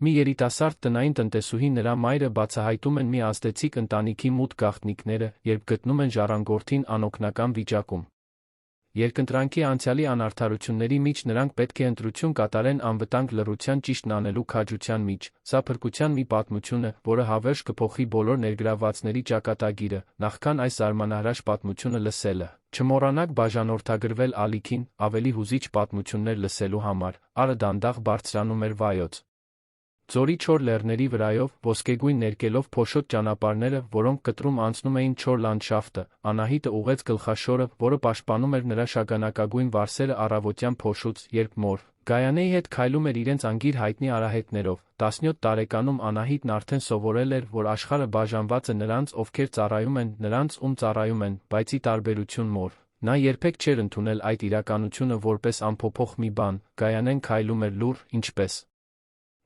Մի երիտասարդ տնային տնտեսուհի նրա մայրը բացահայտում են մի ազդեցիկ ընտանիքի մութ գաղտնիքները, երբ գտնում են ժառանգորդին անօգնական վիճակում։ Երկընտրանքի անցյալի անարդարությունների միջ նրանք պետք է ընտրություն կատարեն անվտանգ լռության ճիշտն անելու քաջության միջ։ Սա փրկության մի պատմություն է, որը հավերժ կփոխի բոլոր ներգրավվածների ճակատագիրը, նախքան այս զարմանահրաշ պատմությունը լսելը։ Չմոռանաք բաժանորդագրվել ալիքին, ավելի հուզիչ պատմություններ լսելու համար։ Արը դանդաղ բարձրանում էր վայոց ձորի չոր լեռների վրայով, ոսկեգույն ներկելով փոշոտ ճանապարհները, որոնք կտրում անցնում էին չոր լանդշաֆտը, Անահիտը ուղղեց գլխաշորը, որը պաշտպանում էր նրա շագանակագույն վարսերը առավոտյան փոշուց, երբ մոր Գայանեի հետ քայլում էր իրենց անգիր հայտնի արահետներով։ 17 տարեկանում Անահիտն արդեն սովորել էր, որ աշխարհը բաժանված է նրանց, ովքեր ծառայում են, նրանց, ում ծառայում են, բայց ի տարբերություն մոր, նա երբեք չէր ընդունել այդ իրականությունը որպես անփոփոխ մի բան։ Գայանեն քայլում էր լուռ, ինչպես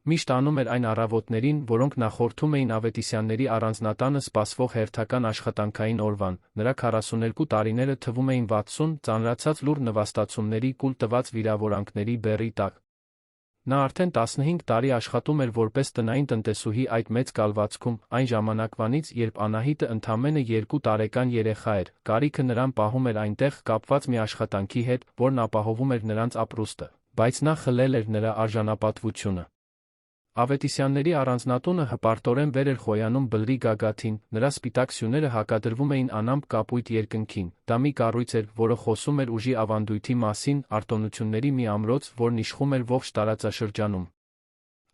միշտ անում էր այն առավոտներին, որոնք նախորդում էին Ավետիսյանների առանձնատանը սպասվող հերթական աշխատանքային օրվան։ Նրա 42 տարիները թվում էին 60, ծանրացած լուռ նվաստացումների, կուլ տված վիրավորանքների բեռի տակ։ Նա արդեն 15 տարի աշխատում էր որպես տնային տնտեսուհի այդ մեծ կալվածքում, այն ժամանակվանից, երբ Անահիտը ընդամենը 2 տարեկան երեխա էր, կարիքը նրան պահում էր այնտեղ, կապված մի աշխատանքի հետ, որն ապահովում էր նրանց ապրուստը, բայց նա խլել էր նրա արժանապատվությունը։ Ավետիսյանների առանձնատունը հպարտորեն վեր էր խոյանում բլրի գագաթին, նրա սպիտակ սյուները հակադրվում էին անամպ կապույտ երկնքին։ Դա մի կառույց էր, որը խոսում էր ուժի ավանդույթի մասին, արտոնությունների մի ամրոց, որն իշխում էր ողջ տարածաշրջանում։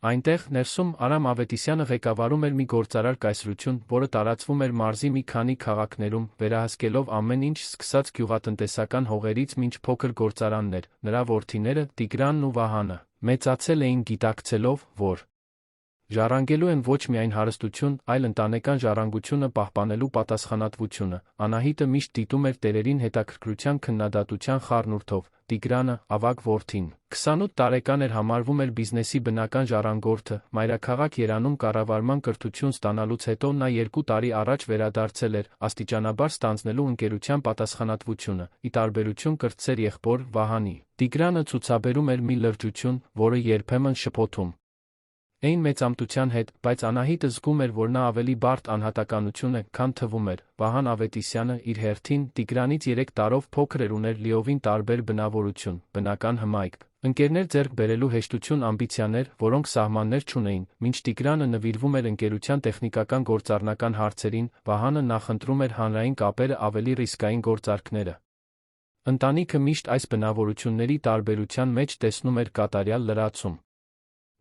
Այնտեղ, ներսում, Արամ Ավետիսյանը ղեկավարում էր մի գործարար կայսրություն, որը տարածվում էր մարզի մի քանի քաղաքներում, վերահսկելով ամեն ինչ, սկսած գյուղատնտեսական հողերից մինչ փոքր գործարաններ։ Նրա որդիները, Տիգրանն ու Վահանը, մեծացել էին գիտակցելով, որ ժառանգելու են ոչ միայն հարստություն, այլ ընտանեկան ժառանգությունը պահպանելու պատասխանատվությունը։ Անահիտը միշտ դիտում էր տերերին հետաքրքրության քննադատության խառնուրդով։ Տիգրանը, ավագ որդին, 28 տարեկան էր, համարվում էր բիզնեսի բնական ժառանգորդը։ Մայրաքաղաք Երանում կառավարման կրթություն ստանալուց հետո նա 2 տարի առաջ վերադարձել էր, աստիճանաբար ստանձնելու ընկերության պատասխանատվությունը։ Ի տարբերություն կրտսեր եղբոր Վահանի, Տիգրանը ցուցաբերում էր մի լրջություն, որը երբեմն շփոթում էին մեծամտության հետ, բայց Անահիտը զգում էր, որ նա ավելի բարդ անհատականություն է, քան թվում էր։ Վահան Ավետիսյանը իր հերթին Տիգրանից 3 տարով փոքր էր, ուներ լիովին տարբեր բնավորություն, բնական հմայք, ընկերներ ձեռք բերելու հեշտություն, ամբիցիաներ, որոնք սահմաններ չունեին։ Մինչ Տիգրանը նվիրվում էր ընկերության տեխնիկական գործառնական հարցերին, Վահանը նախընտրում էր հանրային կապերը, ավելի ռիսկային գործարքները։ Ընտանիքը միշտ այս բնավորությունների տարբերության մեջ տեսնում էր կատարյալ լրացում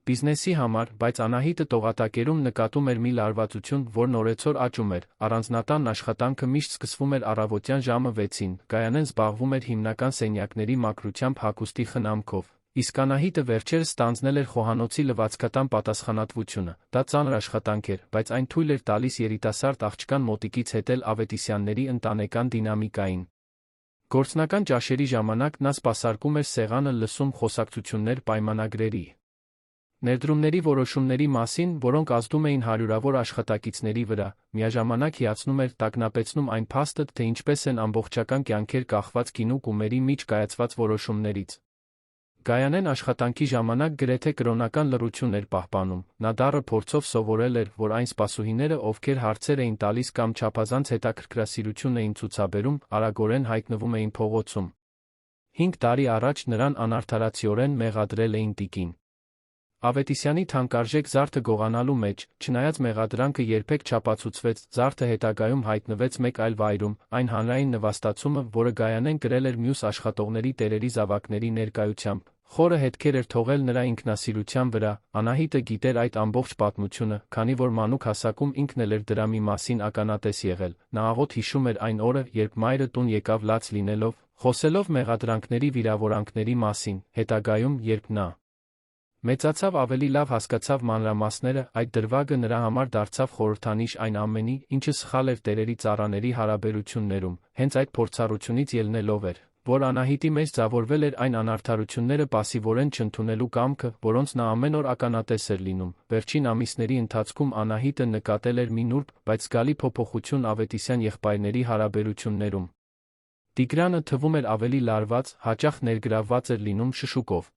բիզնեսի համար, բայց Անահիտը տողատակերում նկատում էր մի լարվածություն, որն օրեցօր աճում էր։ Առանձնատան աշխատանքը միշտ սկսվում էր առավոտյան ժամը 6-ին, Գայանեն զբաղվում էր հիմնական սենյակների մաքրությամբ հագուստի խնամքով, իսկ Անահիտը վերջերս ստանձնել էր խոհանոցի լվացքատան պատասխանատվությունը։ Դա ծանր աշխատանք էր, բայց այն թույլ էր տալիս երիտասարդ աղջկան մոտիկից հետել Ավետիսյանների ընտանեկան դինամիկային։ Գործնական ճաշերի ժամանակ նա սպասարկում էր սեղանը, լսում խոսակցություններ պայմանագրերի ներդրումների որոշումների մասին, որոնք ազդում էին հարյուրավոր աշխատակիցների վրա, միաժամանակ հիացնում էր, տագնապեցնում այն փաստը, թե ինչպես են ամբողջական կյանքեր կախված գինու կումերի միջ կայացված որոշումներից։ Գայանեն աշխատանքի ժամանակ գրեթե կրոնական լռություն էր պահպանում։ Նա դառը փորձով սովորել էր, որ այն սպասուհիները, ովքեր հարցեր էին տալիս կամ չափազանց հետաքրքրասիրություն էին ցուցաբերում, արագորեն հայտնվում էին փողոցում։ 5 տարի առաջ նրան անարդարացիորեն մեղադրել էին տիկին Ավետիսյանի թանկարժեք զարդը գողանալու մեջ, չնայած մեղադրանքը երբեք չապացուցվեց, զարդը հետագայում հայտնվեց մեկ այլ վայրում, այն հանրային նվաստացումը, որը Գայանեն գրել էր մյուս աշխատողների տերերի զավակների ներկայությամբ, խորը հետքեր էր թողել նրա ինքնասիրության վրա։ Անահիտը գիտեր այդ ամբողջ պատմությունը, քանի որ մանուկ հասակում ինքն էլ էր դրա մի մասին ականատես եղել։ Նա աղոտ հիշում էր այն օրը, երբ մայրը տուն եկավ լաց լինելով, խոսելով մեղադրանքների վիրավորանքների մասին, հետագայում, երբ նա մեծացավ, ավելի լավ հասկացավ մանրամասները, այդ դրվագը նրա համար դարձավ խորհրդանիշ այն ամենի, ինչը սխալ էր տերերի ծառաների հարաբերություններում, հենց այդ փորձառությունից ելնելով էր, որ Անահիտի մեջ ձավորվել էր այն անարդարությունները պասիվորեն չընդունելու կամքը, որոնց նա ամեն օր ականատես էր լինում։ Վերջին ամիսների ընթացքում Անահիտը նկատել էր մի նուրբ, բայց զգալի փոփոխություն Ավետիսյան եղբայրների հարաբերություններում։ Տիգրանը թվում էր ավելի լարված, հաճախ ներգրավված էր լինում շշուկով։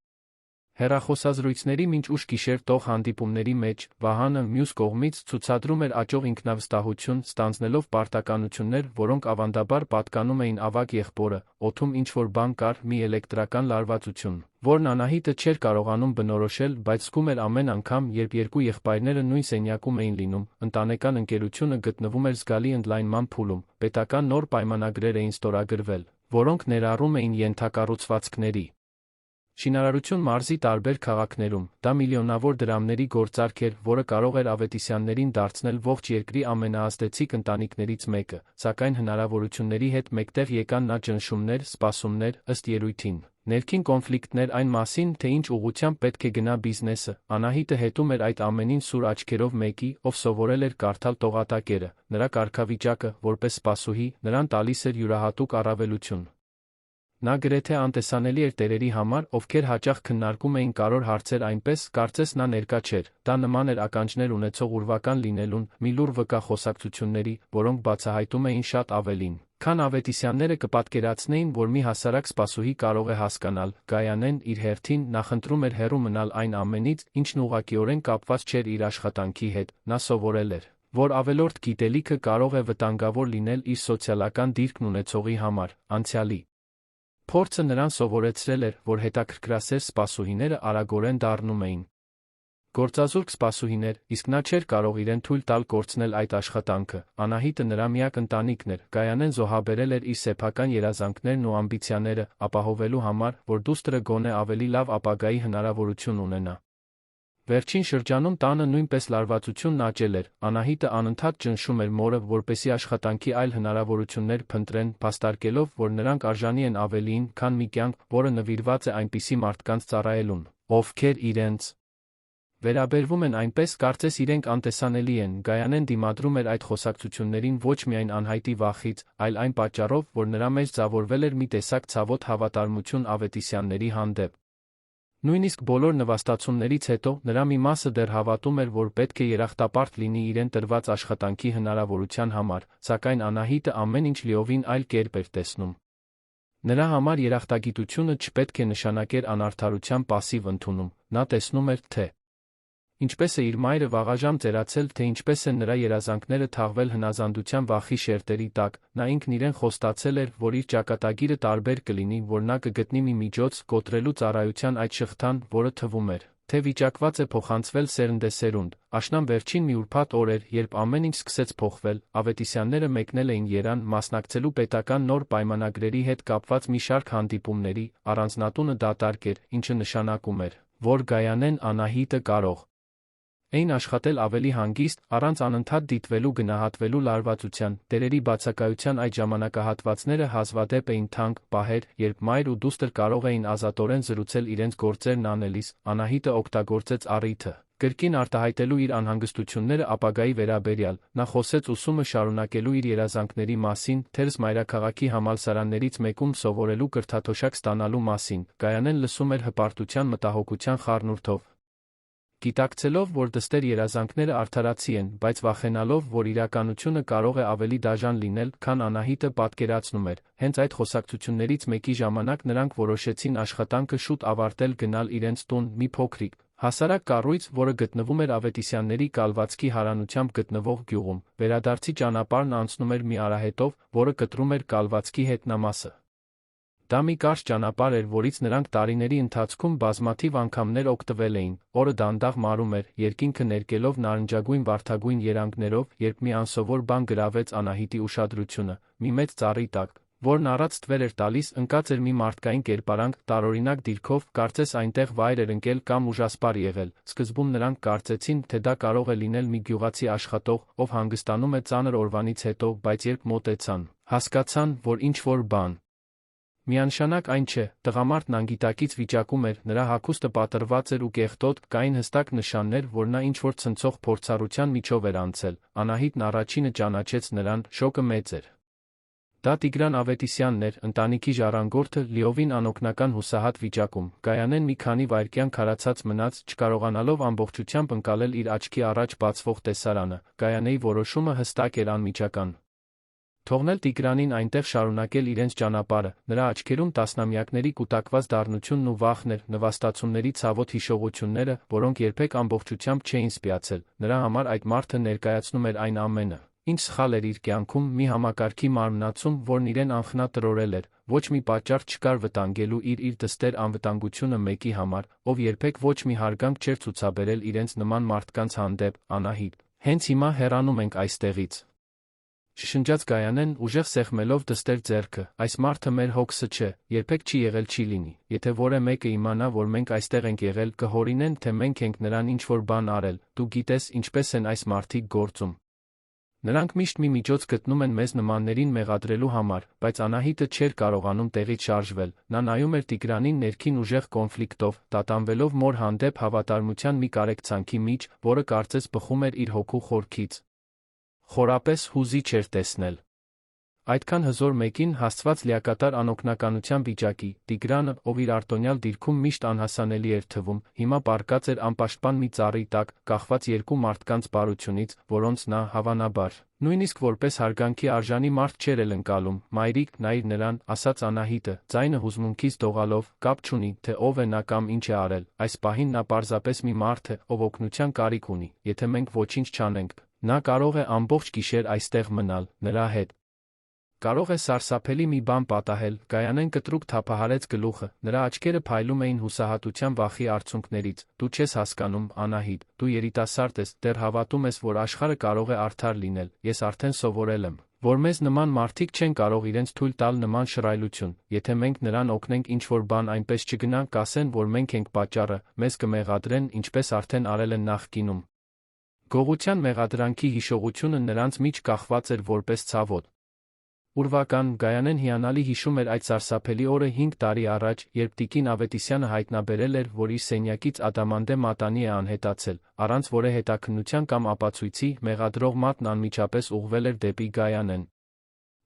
Հեռախոսազրույցների մինչ ուշ գիշեր տող հանդիպումների մեջ Վահանը մյուս կողմից ցուցադրում էր աճող ինքնավստահություն, ստանձնելով պարտականություններ, որոնք ավանդաբար պատկանում էին ավագ եղբորը, օդում ինչ-որ բան կար, մի էլեկտրական լարվածություն, որն Անահիտը չէր կարողանում բնորոշել, բայց զգում էր ամեն անգամ, երբ երկու եղբայրները նույն սենյակում էին լինում, ընտանեկան ընկերությունը գտնվում էր զգալի ընդլայնման փուլում, պետական նոր պայմանագրեր էին ստորագրվել, որոնք ներառում էին ենթակառուցվածքների շինարարություն մարզի տարբեր քաղաքներում, դա միլիոնավոր դրամների գործարք էր, որը կարող էր Ավետիսյաններին դարձնել ողջ երկրի ամենաազդեցիկ ընտանիքներից մեկը, սակայն հնարավորությունների հետ մեկտեղ եկան նա ճնշումներ, սպասումներ, ըստ ելույթին, ներքին կոնֆլիկտներ այն մասին, թե ինչ ուղղությամբ պետք է գնա բիզնեսը, Անահիտը հետում էր այդ ամենին սուր աչքերով մեկի, ով սովորել էր կարդալ տողատակերը, նրա կարգավիճակը, որպես սպասուհի, նրան տալիս էր յուրահատուկ առավելություն։ Նա գրեթե անտեսանելի էր տերերի համար, ովքեր հաճախ քննարկում էին կարևոր հարցեր այնպես, կարծես նա ներկա չէր, դա նման էր ականջներ ունեցող ուրվական լինելուն, մի լուռ վկա խոսակցությունների, որոնք բացահայտում էին շատ ավելին, քան Ավետիսյանները կպատկերացնեին, որ մի հասարակ սպասուհի կարող է հասկանալ, Գայանեն, իր հերթին, նախընտրում էր հեռու մնալ այն ամենից, ինչն ուղղակիորեն կապված չէր իր աշխատանքի հետ, նա սովորել էր, որ ավելորդ գիտելիքը կարող է վտանգավոր լինել իր սոցիալական դիրքն ունեցողի համար, անցյալի փորձը նրան սովորեցրել էր, որ հետաքրքրասեր սպասուհիները արագորեն դառնում էին գործազուրկ սպասուհիներ, իսկ նա չէր կարող իրեն թույլ տալ կորցնել այդ աշխատանքը, Անահիտը նրա միակ ընտանիքն էր, Գայանեն զոհաբերել էր իր սեփական երազանքներն ու ամբիցիաները, ապահովելու համար, որ դուստրը գոնե ավելի լավ ապագայի հնարավորություն ունենա։ Վերջին շրջանում տանը նույնպես լարվածությունն աճել էր, Անահիտը անընդհատ ճնշում էր մորը, որպեսզի աշխատանքի այլ հնարավորություններ փնտրեն, փաստարկելով, որ նրանք արժանի են ավելիին, քան մի կյանք, որը նվիրված է այնպիսի մարդկանց ծառայելուն, ովքեր իրենց վերաբերվում են այնպես, կարծես իրենք անտեսանելի են, Գայանեն դիմադրում էր այդ խոսակցություններին ոչ միայն անհայտի վախից, այլ այն պատճառով, որ նրա մեջ ձևավորվել էր մի տեսակ ցավոտ հավատարմություն Ավետիսյանների հանդեպ։ Նույնիսկ բոլոր նվաստացումներից հետո նրա մի մասը դեռ հավատում էր, որ պետք է երախտապարտ լինի իրեն տրված աշխատանքի հնարավորության համար, սակայն Անահիտը ամեն ինչ լիովին այլ կերպ էր տեսնում։ Նրա համար երախտագիտությունը չպետք է նշանակեր անարդարության պասիվ ընդունում, նա տեսնում էր, թե ինչպես է իր մայրը վաղաժամ ծերացել, թե ինչպես են նրա երազանքները թաղվել հնազանդության վախի շերտերի տակ, նա ինքն իրեն խոստացել էր, որ իր ճակատագիրը տարբեր կլինի, որ նա կգտնի մի միջոց կոտրելու ծառայության այդ շղթան, որը թվում էր, թե վիճակված է փոխանցվել սերնդեսերունդ, աշնան վերջին մի ուրբաթ օր էր, երբ ամեն ինչ սկսեց փոխվել, Ավետիսյանները մեկնել էին Երան, մասնակցելու պետական նոր պայմանագրերի հետ կապված մի շարք հանդիպումների, առանձնատունը դատարկ էր, ինչը նշանակում էր, որ Գայանեն Անահիտը կարող էին աշխատել ավելի հանգիստ, առանց անընդհատ դիտվելու գնահատվելու լարվածության, տերերի բացակայության այդ ժամանակահատվածները հազվադեպ էին թանկ պահեր, երբ մայր ու դուստր կարող էին ազատորեն զրուցել իրենց գործերն անելիս, Անահիտը օգտագործեց առիթը, կրկին արտահայտելու իր անհանգստությունները ապագայի վերաբերյալ, նա խոսեց ուսումը շարունակելու իր երազանքների մասին, թերս մայրաքաղաքի համալսարաններից մեկում սովորելու կրթաթոշակ ստանալու մասին, Գայանեն լսում էր հպարտության մտահոգության խառնուրդով, գիտակցելով, որ դստեր երազանքները արդարացի են, բայց վախենալով, որ իրականությունը կարող է ավելի դաժան լինել, քան Անահիտը պատկերացնում էր, հենց այդ խոսակցություններից մեկի ժամանակ նրանք որոշեցին աշխատանքը շուտ ավարտել գնալ իրենց տուն, մի փոքրիկ, հասարակ կառույց, որը գտնվում էր Ավետիսյանների կալվածքի հարանությամբ գտնվող գյուղում, վերադարձի ճանապարհն անցնում էր մի արահետով, որը կտրում էր կալվածքի հետնամասը։ Դա մի կարճ ճանապարհ էր, որից նրանք տարիների ընթացքում բազմաթիվ անգամներ օգտվել էին, օրը դանդաղ մարում էր, երկինքը ներկելով նարնջագույն վարդագույն երանգներով, երբ մի անսովոր բան գրավեց Անահիտի ուշադրությունը, մի մեծ ծառի տակ, որն առած թվեր էր տալիս, ընկած էր մի մարդկային կերպարանք, տարօրինակ դիրքով, կարծես այնտեղ վայր էր ընկել կամ ուժասպառ եղել, սկզբում նրանք կարծեցին, թե դա կարող է լինել մի գյուղացի աշխատող, ով հանգստանում է ծանր օրվանից հետո, բայց երբ մոտեցան, հասկացան, որ ինչ-որ բան միանշանակ այն չէ, տղամարդն անգիտակից վիճակում էր, նրա հագուստը պատռված էր ու կեղտոտ, կային հստակ նշաններ, որ նա ինչ-որ ցնցող փորձառության միջով էր անցել, Անահիտն առաջինը ճանաչեց նրան, շոկը մեծ էր։ Դա Տիգրան Ավետիսյանն էր, ընտանիքի ժառանգորդը, լիովին անօգնական հուսահատ վիճակում, Գայանեն մի քանի վայրկյան քարացած մնաց, չկարողանալով ամբողջությամբ ընկալել իր աչքի առաջ բացվող տեսարանը, Գայանեի որոշումը հստակ էր անմիջական։ Թողնել Տիգրանին այնտեղ շարունակել իրենց ճանապարհը, նրա աչքերում տասնամյակների կուտակված դառնությունն ու վախն էր, նվաստացումների ցավոտ հիշողությունները, որոնք երբեք ամբողջությամբ չէին սպիացել, նրա համար այդ մարդը ներկայացնում էր այն ամենը, ինչ սխալ էր իր կյանքում, մի համակարգի մարմնացում, որն իրեն անխնա տրորել էր, ոչ մի պատճառ չկար վտանգելու իր դստեր անվտանգությունը մեկի համար, ով երբեք ոչ մի հարգանք չէր ցուցաբերել իրենց նման մարդկանց հանդեպ, Անահիտ, հենց հիմա հեռանում ենք այստեղից։ Շշնջաց Գայանեն, ուժեղ սեղմելով դստեր ձեռքը, այս մարդը մեր հոգսը չէ, երբեք չի եղել չի լինի, եթե որը մեկը իմանա, որ մենք այստեղ ենք եղել, կհորինեն, թե մենք ենք նրան ինչ-որ բան արել, դու գիտես ինչպես են այս մարդիկ գործում։ Նրանք միշտ մի միջոց գտնում են մեզ նմաններին մեղադրելու համար, բայց Անահիտը չէր կարողանում տեղից շարժվել, նա նայում էր Տիգրանին ներքին ուժեղ կոնֆլիկտով, տատանվելով մոր հանդեպ հավատարմության մի կարեկցանքի միջ, որը կարծես բխում էր իր հոգու խորքից։ Խորապես հուզիչ էր տեսնել այդքան հզոր մեկին հասցված լիակատար անօգնականության վիճակի, Տիգրանը, ով իր արտոնյալ դիրքում միշտ անհասանելի էր թվում, հիմա պառկած էր անպաշտպան մի ծառի տակ, կախված երկու մարդկանց բարությունից, որոնց նա, հավանաբար, նույնիսկ որպես հարգանքի արժանի մարդ չէր էլ ընկալում։ Մայրիկ, նայիր նրան, ասաց Անահիտը, ձայնը հուզմունքից դողալով, կապ չունի, թե ով է նա կամ ինչ է արել, այս պահին նա պարզապես մի մարդ է, ով օգնության կարիք ունի, եթե մենք ոչինչ չանենք, նա կարող է ամբողջ գիշեր այստեղ մնալ, նրա հետ կարող է սարսափելի մի բան պատահել, Գայանեն կտրուկ թափահարեց գլուխը, նրա աչքերը փայլում էին հուսահատության վախի արցունքներից, դու չես հասկանում, Անահիտ, դու երիտասարդ ես, դեռ հավատում ես, որ աշխարհը կարող է արդար լինել, ես արդեն սովորել եմ, որ մեզ նման մարդիկ չեն կարող իրենց թույլ տալ նման շռայլություն, եթե մենք նրան օգնենք ինչ-որ բան այնպես չգնա, կասեն, որ մենք ենք պատճառը, մեզ կմեղադրեն, ինչպես արդեն արել են նախկինում։ Գողության մեղադրանքի հիշողությունը նրանց միջ կախված էր որպես ցավոտ։ Ուրվական, Գայանեն հիանալի հիշում էր այդ սարսափելի օրը 5 տարի առաջ, երբ Տիկին Ավետիսյանը հայտնաբերել էր, որ իր սենյակից ադամանդե մատանի է անհետացել, առանց որևէ հետաքննության կամ ապացույցի, մեղադրող մատն անմիջապես ուղղվել էր դեպի Գայանեն։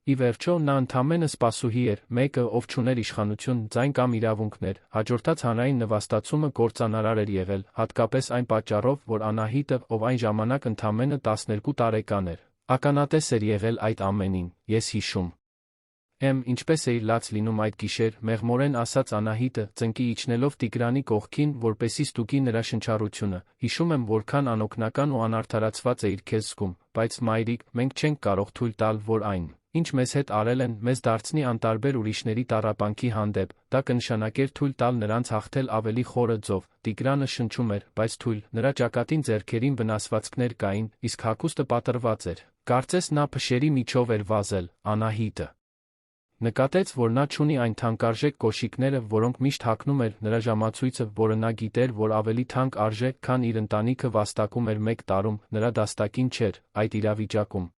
Ի վերջո, նա ընդամենը սպասուհի էր, մեկը, ով չուներ իշխանություն, ձայն կամ իրավունքներ, հաջորդած հանրային նվաստացումը կործանարար էր եղել, հատկապես այն պատճառով, որ Անահիտը, ով այն ժամանակ ընդամենը 12 տարեկան էր, ականատես էր եղել այդ ամենին, ես հիշում եմ, ինչպես էի լաց լինում այդ գիշեր, մեղմորեն ասաց Անահիտը, ծնկի իջնելով Տիգրանի կողքին, որպեսզի ստուգի նրա շնչառությունը, հիշում եմ, որքան անօգնական ու անարդարացված էիր քեզ զգում, բայց մայրիկ, մենք չենք կարող թույլ տալ, որ այն, ինչ մեզ հետ արել են, մեզ դարձնի անտարբեր ուրիշների տառապանքի հանդեպ, դա կնշանակեր թույլ տալ նրանց հաղթել ավելի խորը ձով, Տիգրանը շնչում էր, բայց թույլ, նրա ճակատին ձեռքերին վնասվածքներ կային, իսկ հագուստը պատռված էր, կարծես նա փշերի միջով էր վազել, Անահիտը նկատեց, որ նա չունի այն թանկարժեք կոշիկները, որոնք միշտ հագնում էր, նրա ժամացույցը, որը նա գիտեր, որ ավելի թանկ արժե, քան իր ընտանիքը վաստակում էր մեկ տարում, նրա դաստակին չէր, այդ իրավիճակում։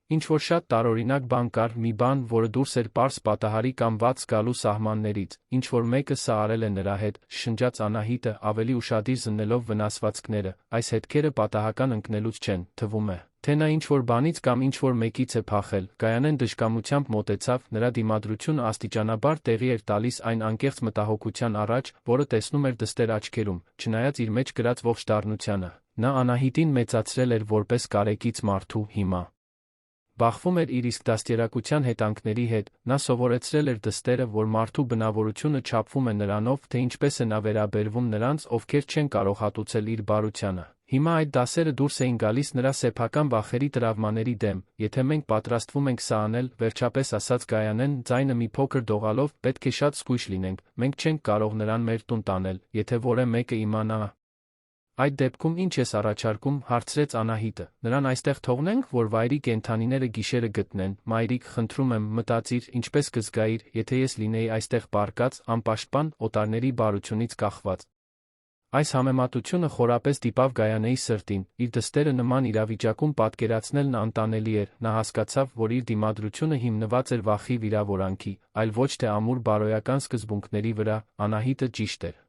Ինչ-որ շատ տարօրինակ բան կար, մի բան, որը դուրս էր պարզ պատահարի կամ վատ զգալու սահմաններից, ինչ-որ մեկը սա արել է նրա հետ, շշնջաց Անահիտը, ավելի ուշադիր զննելով վնասվածքները, այս հետքերը պատահական ընկնելուց չեն, թվում է, թե նա ինչ-որ բանից կամ ինչ-որ մեկից է փախել, Գայանեն դժկամությամբ մոտեցավ, նրա դիմադրությունը աստիճանաբար տեղի էր տալիս այն անկեղծ մտահոգության առաջ, որը տեսնում էր դստեր աչքերում, չնայած իր մեջ գրած ողջ դառնությանը, նա Անահիտին մեծացրել էր որպես կարեկից մարդու, հիմա բախվում էր իր իսկ դաստիարակության հետանքների հետ, նա սովորեցրել էր դստերը, որ մարդու բնավորությունը չափվում է նրանով, թե ինչպես է նա վերաբերվում նրանց, ովքեր չեն կարող հատուցել իր բարությանը։ Հիմա այդ դասերը դուրս էին գալիս նրա սեփական վախերի տրավմաների դեմ, եթե մենք պատրաստվում ենք սա անել, վերջապես ասաց Գայանեն, ձայնը մի փոքր դողալով, պետք է շատ զգույշ լինենք, մենք չենք կարող նրան մեր տուն տանել, եթե որևէ մեկը իմանա։ Այդ դեպքում ինչ ես առաջարկում, հարցրեց Անահիտը, նրան այստեղ թողնենք, որ վայրի կենդանիները գիշերը գտնեն, մայրիկ, խնդրում եմ, մտածիր, ինչպես կզգայիր, եթե ես լինեի այստեղ պառկած, անպաշտպան, օտարների բարությունից կախված։ Այս համեմատությունը խորապես դիպավ Գայանեի սրտին, իր դստերը նման իրավիճակում պատկերացնելն անտանելի էր, նա հասկացավ, որ իր դիմադրությունը հիմնված էր վախի վիրավորանքի, այլ ոչ թե ամուր բարոյական սկզբունքների վրա, Անահիտը ճիշտ էր։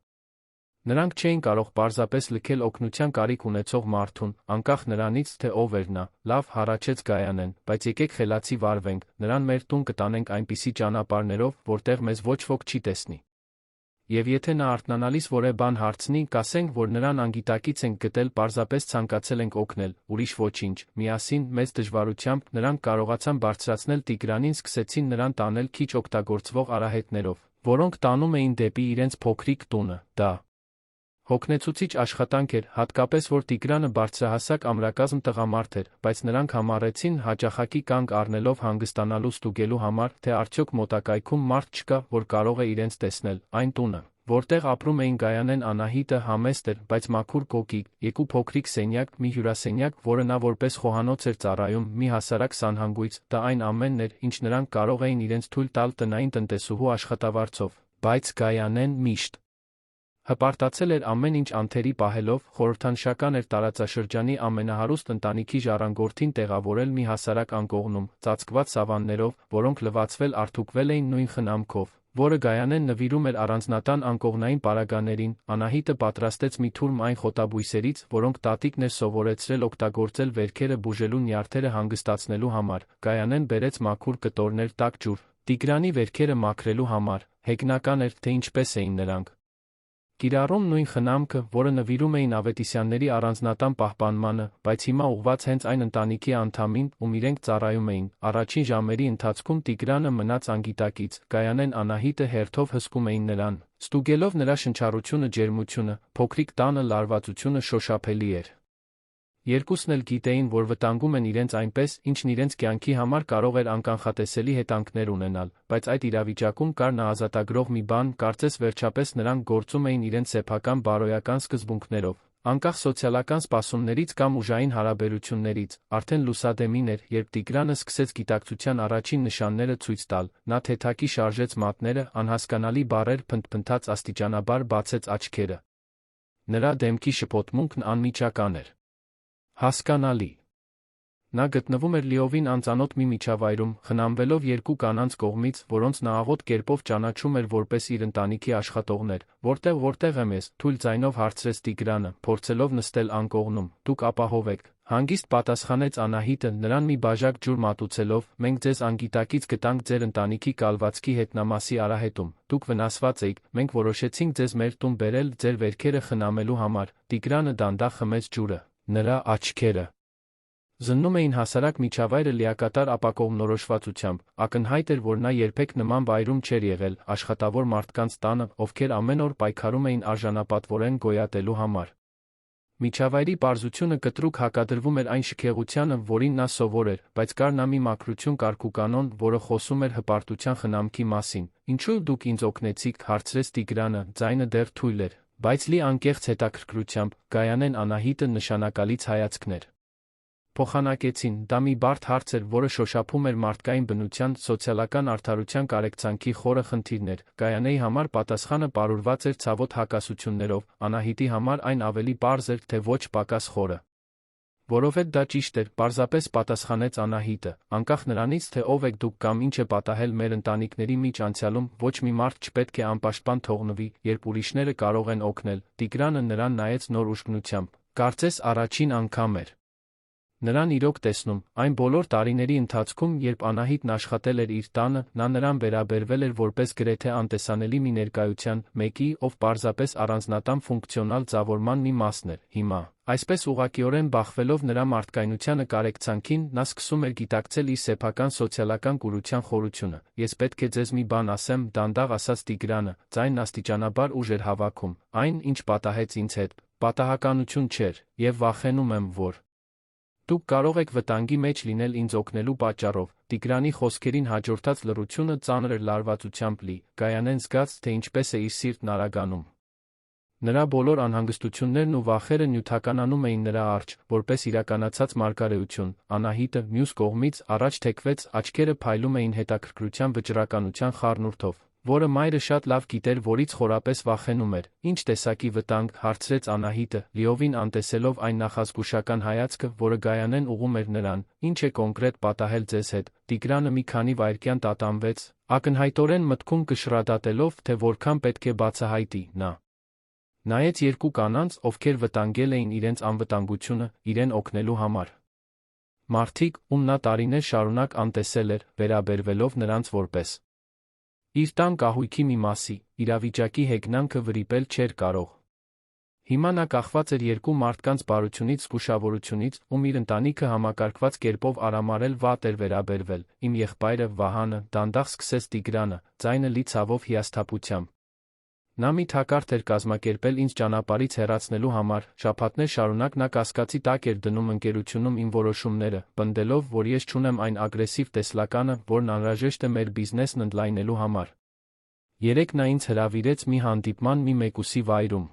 Նրանք չէին կարող պարզապես լքել օգնության կարիք ունեցող մարդուն, անկախ նրանից, թե ով էր նա, լավ, հառաչեց Գայանեն, բայց եկեք խելացի վարվենք, նրան մեր տուն կտանենք այնպիսի ճանապարհներով, որտեղ մեզ ոչ ոք չի տեսնի։ Եվ եթե նա արթնանալիս որևէ բան հարցնի, կասենք, որ նրան անգիտակից ենք գտել, պարզապես ցանկացել ենք օգնել, ուրիշ ոչինչ։ Միասին, մեծ դժվարությամբ, նրանք կարողացան բարձրացնել Տիգրանին, սկսեցին նրան տանել քիչ օգտագործվող արահետներով, որոնք տանում էին դեպի իրենց փոքրիկ տունը։ Դա հոգնեցուցիչ աշխատանք էր, հատկապես որ Տիգրանը բարձրահասակ ամրակազմ տղամարդ էր, բայց նրանք համառեցին, հաճախակի կանգ առնելով հանգստանալու ստուգելու համար, թե արդյոք մոտակայքում մարդ չկա, որ կարող է իրենց տեսնել։ Այն տունը, որտեղ ապրում էին Գայանեն, Անահիտը, համեստ էր, բայց մաքուր կոկիկ, երկու փոքրիկ սենյակ, մի հյուրասենյակ, որը նա որպես խոհանոց էր ծառայում, մի հասարակ սանհանգույց, դա այն ամենն էր, ինչ նրանք կարող էին իրենց թույլ տալ տնային տնտեսուհու աշխատավարձով, բայց Գայանեն միշտ հպարտացել էր ամեն ինչ անթերի պահելով, խորհրդանշական էր տարածաշրջանի ամենահարուստ ընտանիքի ժառանգորդին տեղավորել մի հասարակ անկողնում, ծածկված սավաններով, որոնք լվացվել արդուկվել էին նույն խնամքով, որը Գայանեն նվիրում էր առանձնատան անկողնային պարագաներին։ Անահիտը պատրաստեց մի թուրմ այն խոտաբույսերից, որոնք տատիկն էր սովորեցրել օգտագործել վերքերը բուժելու նյարդերը հանգստացնելու համար։ Գայանեն բերեց մաքուր կտորներ, տաք ջուր, Տիգրանի վերքերը մաքրելու համար։ Հեգնական էր, թե ինչպես էին նրանք կիրառում նույն խնամքը, որը նվիրում էին Ավետիսյանների առանձնատան պահպանմանը, բայց հիմա ուղղված հենց այն ընտանիքի անդամին, ում իրենք ծառայում էին։ Առաջին ժամերի ընթացքում Տիգրանը մնաց անգիտակից, Գայանեն, Անահիտը հերթով հսկում էին նրան, ստուգելով նրա շնչառությունը, ջերմությունը, փոքրիկ տանը լարվածությունը շոշափելի էր։ Երկուսն էլ գիտեին, որ վտանգում են իրենց այնպես, ինչն իրենց կյանքի համար կարող էր անկանխատեսելի հետանքներ ունենալ, բայց այդ իրավիճակում կար նա ազատագրող մի բան, կարծես վերջապես նրանք գործում էին իրենց սեփական բարոյական սկզբունքներով, անկախ սոցիալական սպասումներից կամ ուժային հարաբերություններից։ Արդեն լուսադեմին էր, երբ Տիգրանը սկսեց գիտակցության առաջին նշանները ցույց տալ, նա թեթակի շարժեց մատները, անհասկանալի բառեր փնթփնթաց, աստիճանաբար բացեց աչքերը։ Նրա դեմքի շփոթմունքն անմիջական էր։ Հասկանալի։ Նա գտնվում էր լիովին անծանոթ մի միջավայրում, խնամվելով երկու կանանց կողմից, որոնց նա աղոտ կերպով ճանաչում էր որպես իր ընտանիքի աշխատողներ։ Որտեղ եմ ես, թույլ ձայնով հարցրեց Տիգրանը, փորձելով նստել անկողնում։ Դուք ապահով եք, հանգիստ պատասխանեց Անահիտը, նրան մի բաժակ ջուր մատուցելով։ Մենք ձեզ անգիտակից գտանք ձեր ընտանիքի կալվածքի հետնամասի արահետում։ Դուք վնասված էիք, մենք որոշեցինք ձեզ մեր տուն բերել ձեր վերքերը խնամելու համար։ Տիգրանը դանդաղ խմեց ջուրը։ Նրա աչքերը զննում էին հասարակ միջավայրը լիակատար ապակողմնորոշվածությամբ։ Ակնհայտ էր, որ նա երբեք նման վայրում չէր եղել, աշխատավոր մարդկանց տանը, ովքեր ամեն օր պայքարում էին արժանապատվորեն գոյատելու համար։ Միջավայրի պարզությունը կտրուկ հակադրվում էր այն շքեղությանը, որին նա սովոր էր, բայց կար նա մի մաքրություն, կարգուկանոն, որը խոսում էր հպարտության խնամքի մասին։ Ինչու դուք ինձ օգնեցիք, հարցրեց Տիգրանը, ձայնը դեռ թույլ էր, բայց լի անկեղծ հետաքրքրությամբ։ Գայանեն, Անահիտը նշանակալից հայացքներ փոխանակեցին։ Դա մի բարդ հարց էր, որը շոշափում էր մարդկային բնության, սոցիալական արդարության կարեկցանքի խորը խնդիրներ։ Գայանեի համար պատասխանը պարուրված էր ցավոտ հակասություններով, Անահիտի համար այն ավելի պարզ էր, թե ոչ պակաս խորը։ Որովհետև դա ճիշտ էր, պարզապես պատասխանեց Անահիտը, անկախ նրանից, թե ով եք դուք կամ ինչ է պատահել մեր ընտանիքների մեջ անցյալում, ոչ մի մարդ չպետք է անպաշտպան թողնվի, երբ ուրիշները կարող են օգնել։ Տիգրանը նրան նայեց նոր ուշքնությամբ, կարծես առաջին անգամ էր նրան իրոք տեսնում։ Այն բոլոր տարիների ընթացքում, երբ Անահիտն աշխատել էր իր տանը, նա նրան վերաբերվել էր որպես գրեթե անտեսանելի մի ներկայության, մեկի, ով պարզապես առանձնատան ֆունկցիոնալ ձևավորման մի մասն էր։ Հիմա, այսպես ուղղակիորեն բախվելով նրա մարդկայնությանը կարեկցանքին, նա սկսում էր գիտակցել իր սեփական սոցիալական կուրության խորությունը։ Ես պետք է ձեզ մի բան ասեմ, դանդաղ ասաց Տիգրանը, ձայնն աստիճանաբար ուժ էր հավաքում։ Այն, ինչ պատահեց ինձ հետ, պատահականություն չէր, եւ վախենում եմ, որ դուք կարող եք վտանգի մեջ լինել ինձ օգնելու պատճառով։ Տիգրանի խոսքերին հաջորդած լռությունը ծանր էր լարվածությամբ լի։ Գայանեն զգաց, թե ինչպես է իր սիրտն արագանում։ Նրա բոլոր անհանգստություններն ու վախերը նյութականանում էին նրա առջ, որպես իրականացած մարգարեություն։ Անահիտը, մյուս կողմից, առաջ թեքվեց, աչքերը փայլում էին հետաքրքրության վճռականության խառնուրդով, որը մայրը շատ լավ գիտեր, որից խորապես վախենում էր։ Ինչ տեսակի վտանգ, հարցրեց Անահիտը, լիովին անտեսելով այն նախազգուշական հայացքը, որը Գայանեն ուղղում էր նրան։ Ինչ է կոնկրետ պատահել ձեզ հետ։ Տիգրանը մի քանի վայրկյան տատանվեց, ակնհայտորեն մտքում կշռադատելով, թե որքան պետք է բացահայտի։ Նա նայեց երկու կանանց, ովքեր վտանգել էին իրենց անվտանգությունը իրեն օգնելու համար։ Մարդիկ, ում նա տարիներ շարունակ անտեսել էր, վերաբերվելով նրանց որպես Իր տան կահույքի մի մասի, իրավիճակի հեգնանքը վրիպել չէր կարող։ Հիմա նա կախված էր երկու մարդկանց բարությունից, զգուշավորությունից, ում իր ընտանիքը համակարգված կերպով արամարել վատ էր վերաբերվել, իմ եղբայրը Վահանը, դանդաղ սկսեց Տիգրանը, ձայնը լի ցավով հիասթափությամբ։ Նա մի թակարդ էր կազմակերպել ինձ ճանապարհից հեռացնելու համար, շաբաթներ շարունակ նա կասկածի տակ էր դնում ընկերությունում իմ որոշումները, պնդելով, որ ես չունեմ այն ագրեսիվ տեսլականը, որն անհրաժեշտ է մեր բիզնեսն ընդլայնելու համար։ Երեկ նա ինձ հրավիրեց մի հանդիպման մի մեկուսի վայրում։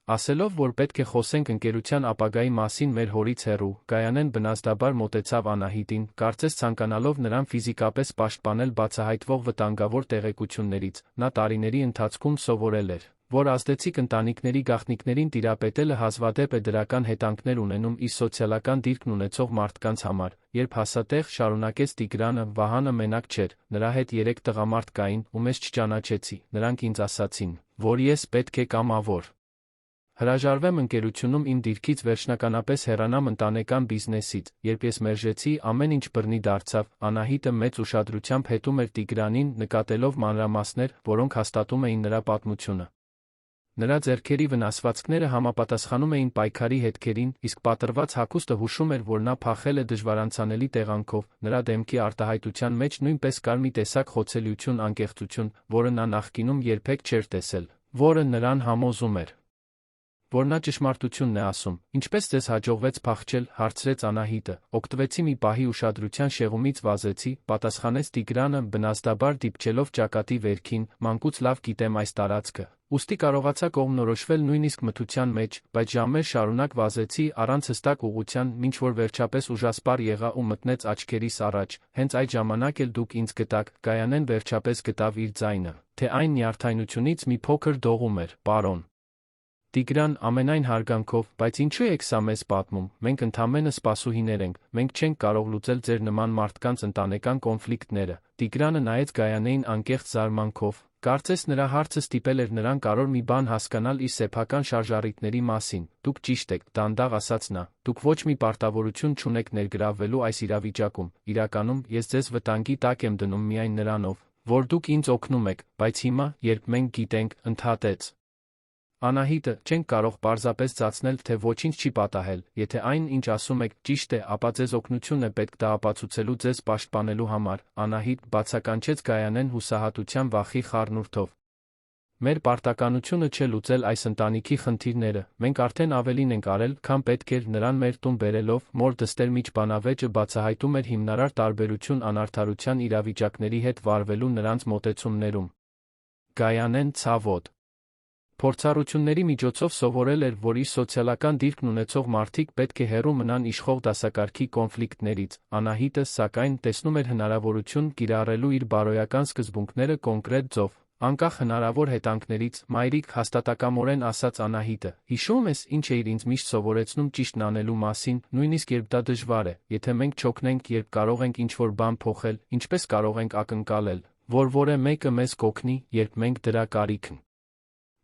Ասելով, որ պետք է խոսենք ընկերության ապագայի մասին մեր հորից հեռու, Գայանեն բնազդաբար մոտեցավ Անահիտին, կարծես ցանկանալով նրան ֆիզիկապես պաշտպանել բացահայտվող վտանգավոր տեղեկություններից, նա տարիների ընթացքում սովորել էր, որ ազդեցիկ ընտանիքների գաղտնիքներին տիրապետելը հազվադեպ է դրական հետանքներ ունենում իր սոցիալական դիրքն ունեցող մարդկանց համար, երբ հասատեղ շարունակեց Տիգրանը, Վահանը մենակ չէր, նրա հետ 3 տղամարդ կային, ում ես չճանաչեցի, նրանք ինձ ասացին, որ ես պետք է կամավոր հրաժարվեմ ընկերությունում իմ դիրքից վերջնականապես հեռանամ ընտանեկան բիզնեսից, երբ ես մերժեցի, ամեն ինչ բռնի դարձավ, Անահիտը մեծ ուշադրությամբ հետում էր Տիգրանին, նկատելով մանրամասներ, որոնք հաստատում էին նրա պատմությունը։ Նրա ձեռքերի վնասվածքները համապատասխանում էին պայքարի հետքերին, իսկ պատռված հագուստը հուշում էր, որ նա փախել է դժվարանցանելի տեղանքով, նրա դեմքի արտահայտության մեջ նույնպես կար մի տեսակ խոցելիություն, անկեղծություն, որը նա նախկինում երբեք չէր տեսել, որը նրան համոզում էր, որ նա ճշմարտությունն է ասում։ Ինչպես ձեզ հաջողվեց փախչել, հարցրեց Անահիտը։ Օգտվեցի մի պահի ուշադրության շեղումից վազեցի, պատասխանեց Տիգրանը, բնազդաբար դիպչելով ճակատի վերքին, մանկուց լավ գիտեմ այս տարածքը։ Ուստի կարողացա կողմնորոշվել նույնիսկ մթության մեջ, բայց ժամեր շարունակ վազեցի առանց հստակ ուղղության, մինչ որ վերջապես ուժասպառ եղա ու մտնեց աչքերիս առաջ։ Հենց այդ ժամանակ էլ դուք ինձ գտաք, Գայանեն վերջապես գտավ իր ձայնը, թե այն նյարդայնությունից մի փոքր դողում էր, պարոն։ Տիգրան, ամենայն հարգանքով, բայց ինչու եք սա մեզ պատմում, մենք ընդամենը սպասուհիներ ենք, մենք չենք կարող լուծել ձեր նման մարդկանց ընտանեկան կոնֆլիկտները։ Տիգրանը նայեց Գայանեին անկեղծ զարմանքով, կարծես նրա հարցը ստիպել էր նրան կարող մի բան հասկանալ իր սեփական շարժառիթների մասին։ Դուք ճիշտ եք, դանդաղ ասաց նա, դուք ոչ մի պարտավորություն չունեք ներգրավվելու այս իրավիճակում, իրականում, ես ձեզ վտանգի տակ եմ դնում միայն նրանով, որ դուք ինձ օգնում եք, բայց հիմա, երբ մենք գիտենք, ընդհատեց Անահիտը, չենք կարող պարզապես ծածնել, թե ոչինչ չի պատահել, եթե այն, ինչ ասում եք, ճիշտ է, ապա ձեզ օգնությունն է պետք դա ապացուցելու ձեզ պաշտպանելու համար, Անահիտ, բացականչեց Գայանեն հուսահատության վախի խառնուրդով։ Մեր պարտականությունը չէ լուծել այս ընտանիքի խնդիրները, մենք արդեն ավելին ենք արել, քան պետք էր նրան մեր տուն բերելով, մոր դստեր միջ բանավեճը բացահայտում էր հիմնարար տարբերություն անարդարության իրավիճակների հետ վարվելու նրանց մոտեցումներում։ Գայանեն ցավոտ փորձառությունների միջոցով սովորել էր, որ իր սոցիալական դիրքն ունեցող մարդիկ պետք է հեռու մնան իշխող դասակարգի կոնֆլիկտներից, Անահիտը, սակայն, տեսնում էր հնարավորություն կիրառելու իր բարոյական սկզբունքները կոնկրետ ձով, անկախ հնարավոր հետանքներից, մայրիկ, հաստատակամորեն ասաց Անահիտը, հիշում ես, ինչ էիր ինձ միշտ սովորեցնում ճիշտն անելու մասին, նույնիսկ երբ դա դժվար է, եթե մենք չօգնենք, երբ կարող ենք ինչ-որ բան փոխել, ինչպես կարող ենք ակնկալել, որ որևէ մեկը մեզ կօգնի, երբ մենք դրա կարիքն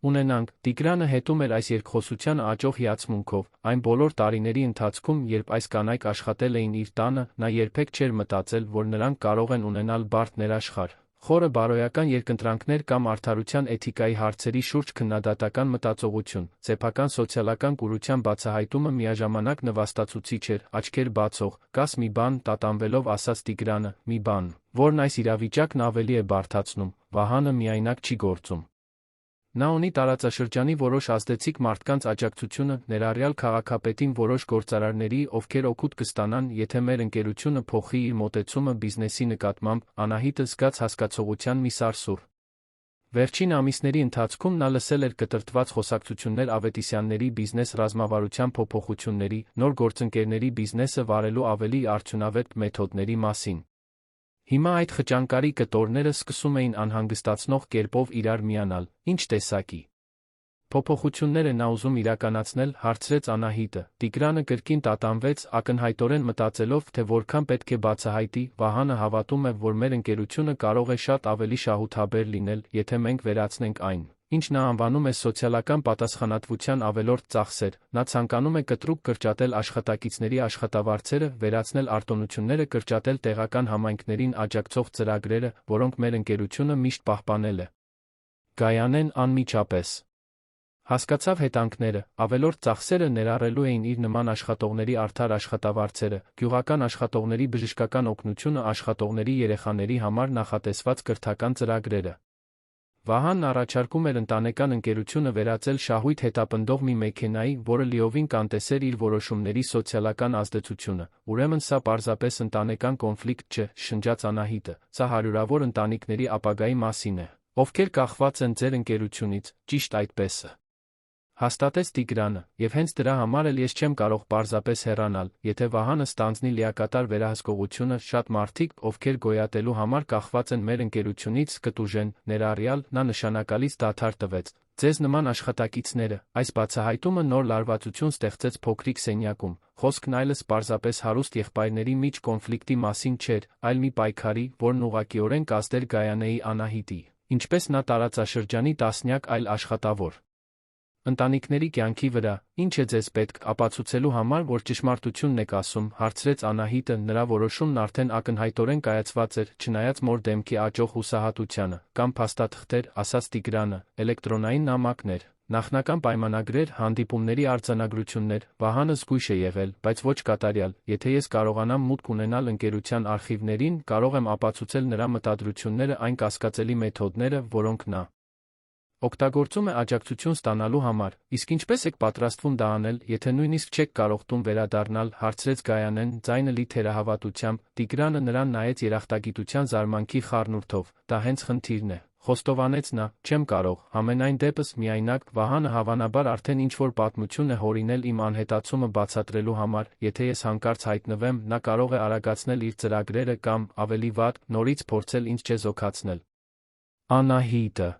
ունենանք, Տիգրանը հետում էր այս երկխոսությանը աճող հիացմունքով, այն բոլոր տարիների ընթացքում, երբ այս կանայք աշխատել էին իր տանը, նա երբեք չէր մտածել, որ նրանք կարող են ունենալ բարդ ներաշխար, խորը բարոյական երկընտրանքներ կամ արդարության էթիկայի հարցերի շուրջ քննադատական մտածողություն, սեփական սոցիալական կուրության բացահայտումը միաժամանակ նվաստացուցիչ էր, աչքեր բացող, կաս մի բան, տատանվելով ասաց Տիգրանը, մի բան, որն այս իրավիճակն ավելի է բարդացնում, Վահանը միայնակ չի գործում։ Նա ունի տարածաշրջանի որոշ ազդեցիկ մարդկանց աջակցությունը, ներառյալ քաղաքապետին որոշ գործարարների, ովքեր օգուտ կստանան, եթե մեր ընկերությունը փոխի իր մոտեցումը բիզնեսի նկատմամբ, Անահիտը զգաց հասկացողության մի սարսուռ։ Վերջին ամիսների ընթացքում նա լսել էր կտրտված խոսակցություններ Ավետիսյանների բիզնես ռազմավարության փոփոխությունների, նոր գործընկերների բիզնեսը վարելու ավելի արդյունավետ մեթոդների մասին։ Հիմա այդ խճանկարի կտորները սկսում էին անհանգստացնող կերպով իրար միանալ, ինչ տեսակի փոփոխություններ է նա ուզում իրականացնել, հարցրեց Անահիտը։ Տիգրանը կրկին տատանվեց, ակնհայտորեն մտածելով, թե որքան պետք է բացահայտի, Վահանը հավատում է, որ մեր ընկերությունը կարող է շատ ավելի շահութաբեր լինել, եթե մենք վերացնենք այն, ինչ նա անվանում է սոցիալական պատասխանատվության ավելորդ ծախսեր, նա ցանկանում է կտրուկ կրճատել աշխատակիցների աշխատավարձերը, վերացնել արտոնությունները, կրճատել տեղական համայնքներին աջակցող ծրագրերը, որոնք մեր ընկերությունը միշտ պահպանել է։ Գայանեն անմիջապես հասկացավ հետանքները, ավելորդ ծախսերը ներառելու էին իր նման աշխատողների արդար աշխատավարձերը, գյուղական աշխատողների բժշկական օգնությունը, աշխատողների երեխաների համար նախատեսված կրթական ծրագրերը։ Վահանն առաջարկում էր ընտանեկան ընկերությունը վերածել շահույթ հետապնդող մի մեքենայի, որը լիովին կանտեսեր իր որոշումների սոցիալական ազդեցությունը, ուրեմն սա պարզապես ընտանեկան կոնֆլիկտ չէ, շնջաց Անահիտը, սա հարյուրավոր ընտանիքների ապագայի մասին է, ովքեր կախված են ձեր ընկերությունից, ճիշտ այդպես է։ Հաստատեց Տիգրանը, և հենց դրա համար էլ ես չեմ կարող պարզապես հեռանալ, եթե Վահանը ստանձնի լիակատար վերահսկողությունը, շատ մարդիկ, ովքեր գոյատելու համար կախված են մեր ընկերությունից, կտուժեն, ներառյալ, նա նշանակալից դադար տվեց, ձեզ նման աշխատակիցները, այս բացահայտումը նոր լարվածություն ստեղծեց փոքրիկ սենյակում, խոսքն այլս պարզապես հարուստ եղբայրների միջ կոնֆլիկտի մասին չէր, այլ մի պայքարի, որն ուղղակիորեն կազդեր Գայանեի Անահիտի, ինչպես նա տարածաշրջանի տասնյակ այլ աշխատավոր ընտանիքների կյանքի վրա, ինչ է ձեզ պետք ապացուցելու համար, որ ճշմարտությունն եք ասում, հարցրեց Անահիտը, նրա որոշումն արդեն ակնհայտորեն կայացված էր, չնայած մոր դեմքի աճող հուսահատությանը, կամ փաստաթղթեր, ասաց Տիգրանը, էլեկտրոնային նամակներ, նախնական պայմանագրեր, հանդիպումների արձանագրություններ, Վահանը զգույշ է եղել, բայց ոչ կատարյալ, եթե ես կարողանամ մուտք ունենալ ընկերության արխիվներին, կարող եմ ապացուցել նրա մտադրությունները, այն կասկածելի մեթոդները, որոնք նա օգտագործում է աջակցություն ստանալու համար, իսկ ինչպես եք պատրաստվում դա անել, եթե նույնիսկ չեք կարող տուն վերադառնալ, հարցրեց Գայանեն, ձայնը լի թերահավատությամբ, Տիգրանը նրան նայեց երախտագիտության զարմանքի խառնուրդով, դա հենց խնդիրն է, խոստովանեց նա, չեմ կարող, համենայն դեպս միայնակ, Վահանը հավանաբար արդեն ինչ-որ պատմություն է հորինել իմ անհետացումը բացատրելու համար, եթե ես հանկարծ հայտնվեմ, նա կարող է արագացնել իր ծրագրերը կամ, ավելի վատ, նորից փորձել ինձ չեզոքացնել։ Անահիտը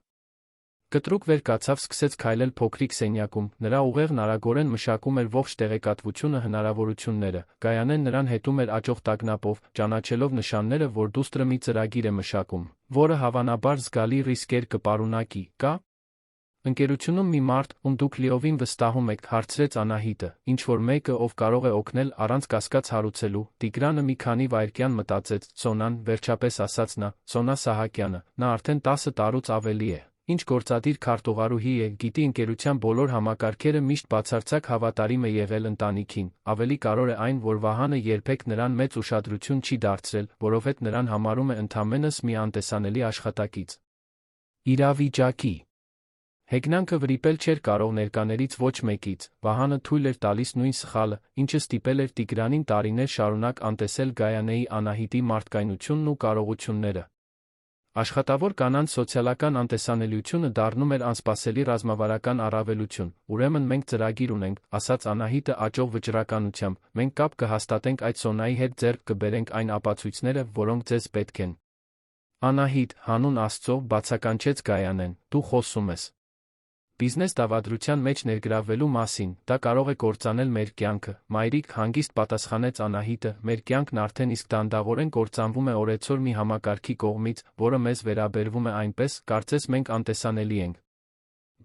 կտրուկ վեր կացավ, սկսեց քայլել փոքրիկ սենյակում, նրա ուղեղն արագորեն մշակում էր ողջ տեղեկատվությունը, հնարավորությունները, Գայանեն նրան հետում էր աճող տագնապով, ճանաչելով նշանները, որ դուստրը մի ծրագիր է մշակում, որը հավանաբար զգալի ռիսկեր կպարունակի, կա։ Ընկերությունում մի մարդ, ում դուք լիովին վստահում եք, հարցրեց Անահիտը, ինչ-որ մեկը, ով կարող է օգնել առանց կասկած հարուցելու, Տիգրանը մի քանի վայրկյան մտածեց, Սոնան, վերջապես ասաց նա, Սոնա Սահակյանը, նա արդեն 10 տարուց ավելի է։ Ինչ գործադիր քարտուղարուհի է, գիտի ընկերության բոլոր համակարգերը, միշտ բացարձակ հավատարիմ է եղել ընտանիքին, ավելի կարևոր է այն, որ Վահանը երբեք նրան մեծ ուշադրություն չի դարձրել, որովհետև նրան համարում է ընդամենս մի անտեսանելի աշխատակից։ Իրավիճակի հեգնանքը վրիպել չէր կարող ներկաներից ոչ մեկից, Վահանը թույլ էր տալիս նույն սխալը, ինչը ստիպել էր Տիգրանին տարիներ շարունակ անտեսել Գայանեի Անահիտի մարդկայնությունն ու կարողությունները։ Աշխատավոր կանանց սոցիալական անտեսանելիությունը դառնում էր անսպասելի ռազմավարական առավելություն, ուրեմն մենք ծրագիր ունենք, ասաց Անահիտը աճող վճռականությամբ, մենք կապ կհաստատենք այդ Սոնայի հետ, ձեռք կբերենք այն ապացույցները, որոնք ձեզ պետք են։ Անահիտ, հանուն Աստծո, բացականչեց Գայանեն, դու խոսում ես բիզնես դավադրության մեջ ներգրավվելու մասին, դա կարող է կործանել մեր կյանքը, մայրիկ, հանգիստ պատասխանեց Անահիտը, մեր կյանքն արդեն իսկ դանդաղորեն կործանվում է օրեցօր մի համակարգի կողմից, որը մեզ վերաբերվում է այնպես, կարծես մենք անտեսանելի ենք։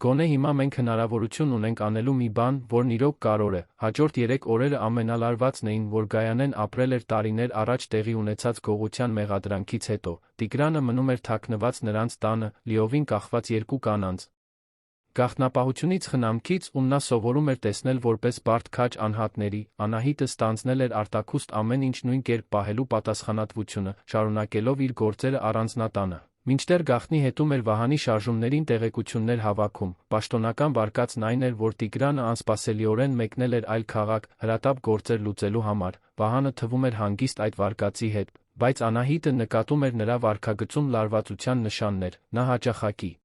Գոնե հիմա մենք հնարավորություն ունենք անելու մի բան, որն իրոք կարևոր է, հաջորդ 3 օրերը ամենալարվածն էին, որ Գայանեն ապրել էր տարիներ առաջ տեղի ունեցած գողության մեղադրանքից հետո, Տիգրանը մնում էր թաքնված նրանց տանը, լիովին կախված 2 կանանց գաղտնապահությունից, խնամքից, ում նա սովորում էր տեսնել որպես բարդ քաջ անհատների, Անահիտը ստանձնել էր արտաքուստ ամեն ինչ նույն կերպ պահելու պատասխանատվությունը, շարունակելով իր գործերը առանձնատանը։ Մինչդեռ գաղտնի հետում էր Վահանի շարժումներին տեղեկություններ հավաքում, պաշտոնական վարկածն այն էր, որ Տիգրանը անսպասելիորեն մեկնել էր այլ քաղաք, հրատապ գործեր լուծելու համար, Վահանը թվում էր հանգիստ այդ վարկածի հետ, բայց Անահիտը նկատում էր նրա վարքագծում լարվածության նշաններ, նա հաճախակի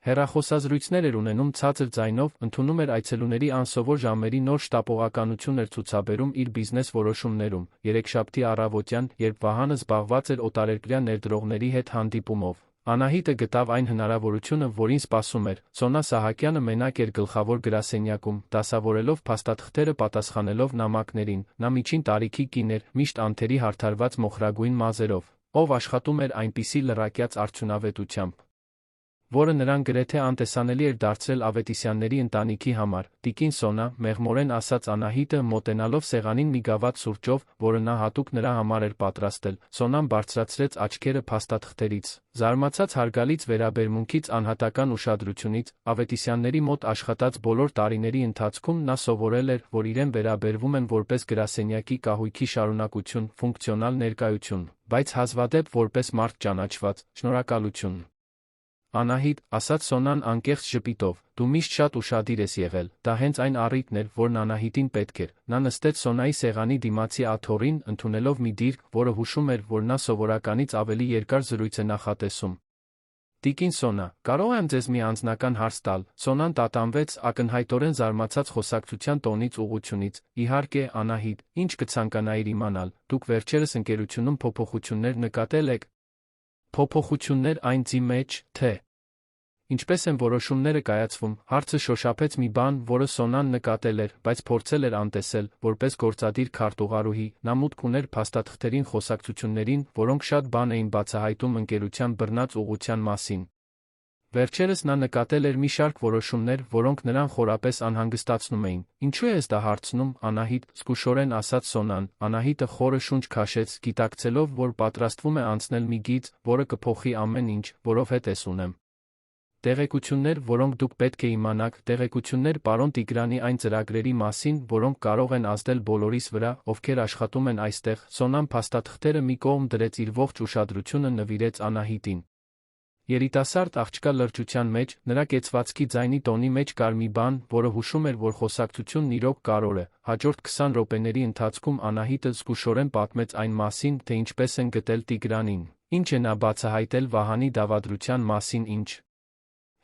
հեռախոսազրույցներ էր ունենում ցածր ձայնով, ընդունում էր այցելուների անսովոր ժամերի նոր շտապողականություն էր ցուցաբերում իր բիզնես որոշումներում, երեքշաբթի առավոտյան, երբ Վահանը զբաղված էր օտարերկրյա ներդրողների հետ հանդիպումով, Անահիտը գտավ այն հնարավորությունը, որին սպասում էր, Սոնա Սահակյանը մենակ էր գլխավոր գրասենյակում, դասավորելով փաստաթղթերը, պատասխանելով նամակներին, նա միջին տարիքի կին էր, միշտ անթերի հարդարված մոխրագույն մազերով, ով աշխատում էր այնպիսի լրակյաց արդյունավետությամբ, որը նրան գրեթե անտեսանելի էր դարձրել Ավետիսյանների ընտանիքի համար, տիկին Սոնա, մեղմորեն ասաց Անահիտը մոտենալով սեղանին մի գավաթ սուրճով, որը նա հատուկ նրա համար էր պատրաստել, Սոնան բարձրացրեց աչքերը փաստաթղթերից, զարմացած հարգալից վերաբերմունքից անհատական ուշադրությունից, Ավետիսյանների մոտ աշխատած բոլոր տարիների ընթացքում նա սովորել էր, որ իրեն վերաբերվում են որպես գրասենյակի կահույքի շարունակություն, ֆունկցիոնալ ներկայություն, բայց հազվադեպ որպես մարդ ճանաչված, շնորհակալություն։ Անահիտ, ասաց Սոնան անկեղծ ժպիտով, դու միշտ շատ ուշադիր ես եղել, դա հենց այն առիթն էր, որն Անահիտին պետք էր, նա նստեց Սոնայի սեղանի դիմացի աթոռին, ընդունելով մի դիրք, որը հուշում էր, որ նա սովորականից ավելի երկար զրույց է նախատեսում։ Տիկին Սոնա, կարող եմ ձեզ մի անձնական հարց տալ, Սոնան տատանվեց, ակնհայտորեն զարմացած խոսակցության տոնից ուղղությունից, իհարկե, Անահիտ, ինչ կցանկանայիր իմանալ, դուք վերջերս ընկերությունում փոփոխություններ նկատել եք։ Փոփոխություններ այն ձի մեջ, թե ինչպես են որոշումները կայացվում, հարցը շոշափեց մի բան, որը Սոնան նկատել էր, բայց փորձել էր անտեսել, որպես գործադիր քարտուղարուհի, նա մուտք ուներ փաստաթղթերին խոսակցություններին, որոնք շատ բան էին բացահայտում ընկերության բռնած ուղղության մասին։ Վերջերս նա նկատել էր մի շարք որոշումներ, որոնք նրան խորապես անհանգստացնում էին։ Ինչու ես դա հարցնում, Անահիտ, զգուշորեն ասաց Սոնան, Անահիտը խորը շունչ քաշեց, գիտակցելով, որ պատրաստվում է անցնել մի գիծ, որը կփոխի ամեն ինչ, որովհետև ունեմ տեղեկություններ, որոնք դուք պետք է իմանաք, տեղեկություններ պարոն Տիգրանի այն ծրագրերի մասին, որոնք կարող են ազդել բոլորիս վրա, ովքեր աշխատում են այստեղ, Սոնան փաստաթղթերը մի կողմ դրեց իր ողջ ուշադրությունը նվիրեց Անահիտին։ Երիտասարդ աղջկա լրջության մեջ, նրա կեցվածքի ձայնի տոնի մեջ կար մի բան, որը հուշում էր, որ խոսակցությունն իրոք կարևոր է։ Հաջորդ 20 րոպեների ընթացքում Անահիտը զգուշորեն պատմեց այն մասին, թե ինչպես են գտել Տիգրանին, ինչ է նա բացահայտել Վահանի դավադրության մասին, ինչ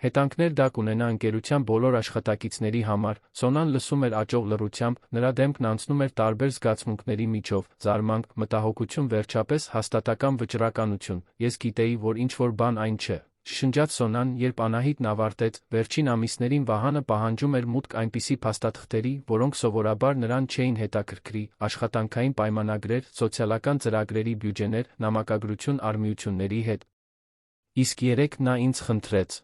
հետանքներ դա կունենա ընկերության բոլոր աշխատակիցների համար, Սոնան լսում էր աճող լռությամբ, նրա դեմքն անցնում էր տարբեր զգացմունքների միջով, զարմանք, մտահոգություն վերջապես հաստատակամ վճռականություն, ես գիտեի, որ ինչ-որ բան այն չէ, շշնջաց Սոնան, երբ Անահիտն ավարտեց, վերջին ամիսներին Վահանը պահանջում էր մուտք այնպիսի փաստաթղթերի, որոնք սովորաբար նրան չէին հետաքրքրի, աշխատանքային պայմանագրեր, սոցիալական ծրագրերի բյուջեներ, նամակագրություն արմիությունների հետ։ Իսկ երեկ նա ինձ խնդրեց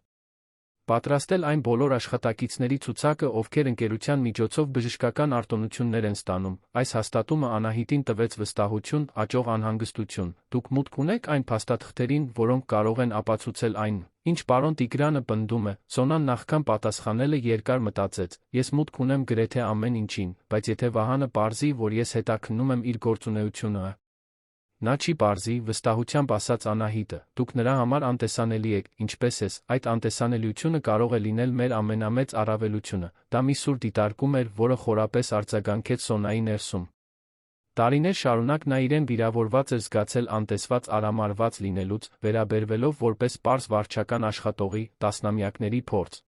պատրաստել այն բոլոր աշխատակիցների ցուցակը, ովքեր ընկերության միջոցով բժշկական արտոնություններ են ստանում, այս հաստատումը Անահիտին տվեց վստահություն, աճող անհանգստություն, դուք մուտք ունեք այն փաստաթղթերին, որոնք կարող են ապացուցել այն, ինչ պարոն Տիգրանը պնդում է, Սոնան նախքան պատասխանելը երկար մտածեց, ես մուտք ունեմ գրեթե ամեն ինչին, բայց եթե Վահանը պարզի, որ ես հետաքննում եմ իր գործունեությունը, նա չի պարզի, վստահությամբ ասաց Անահիտը, դուք նրա համար անտեսանելի եք, ինչպես ես, այդ անտեսանելիությունը կարող է լինել մեր ամենամեծ առավելությունը, դա մի սուր դիտարկում էր, որը խորապես արձագանքեց Սոնայի ներսում։ Տարիներ շարունակ նա իրեն վիրավորված էր զգացել անտեսված արամարված լինելուց, վերաբերվելով որպես պարզ վարչական աշխատողի, տասնամյակների փորձ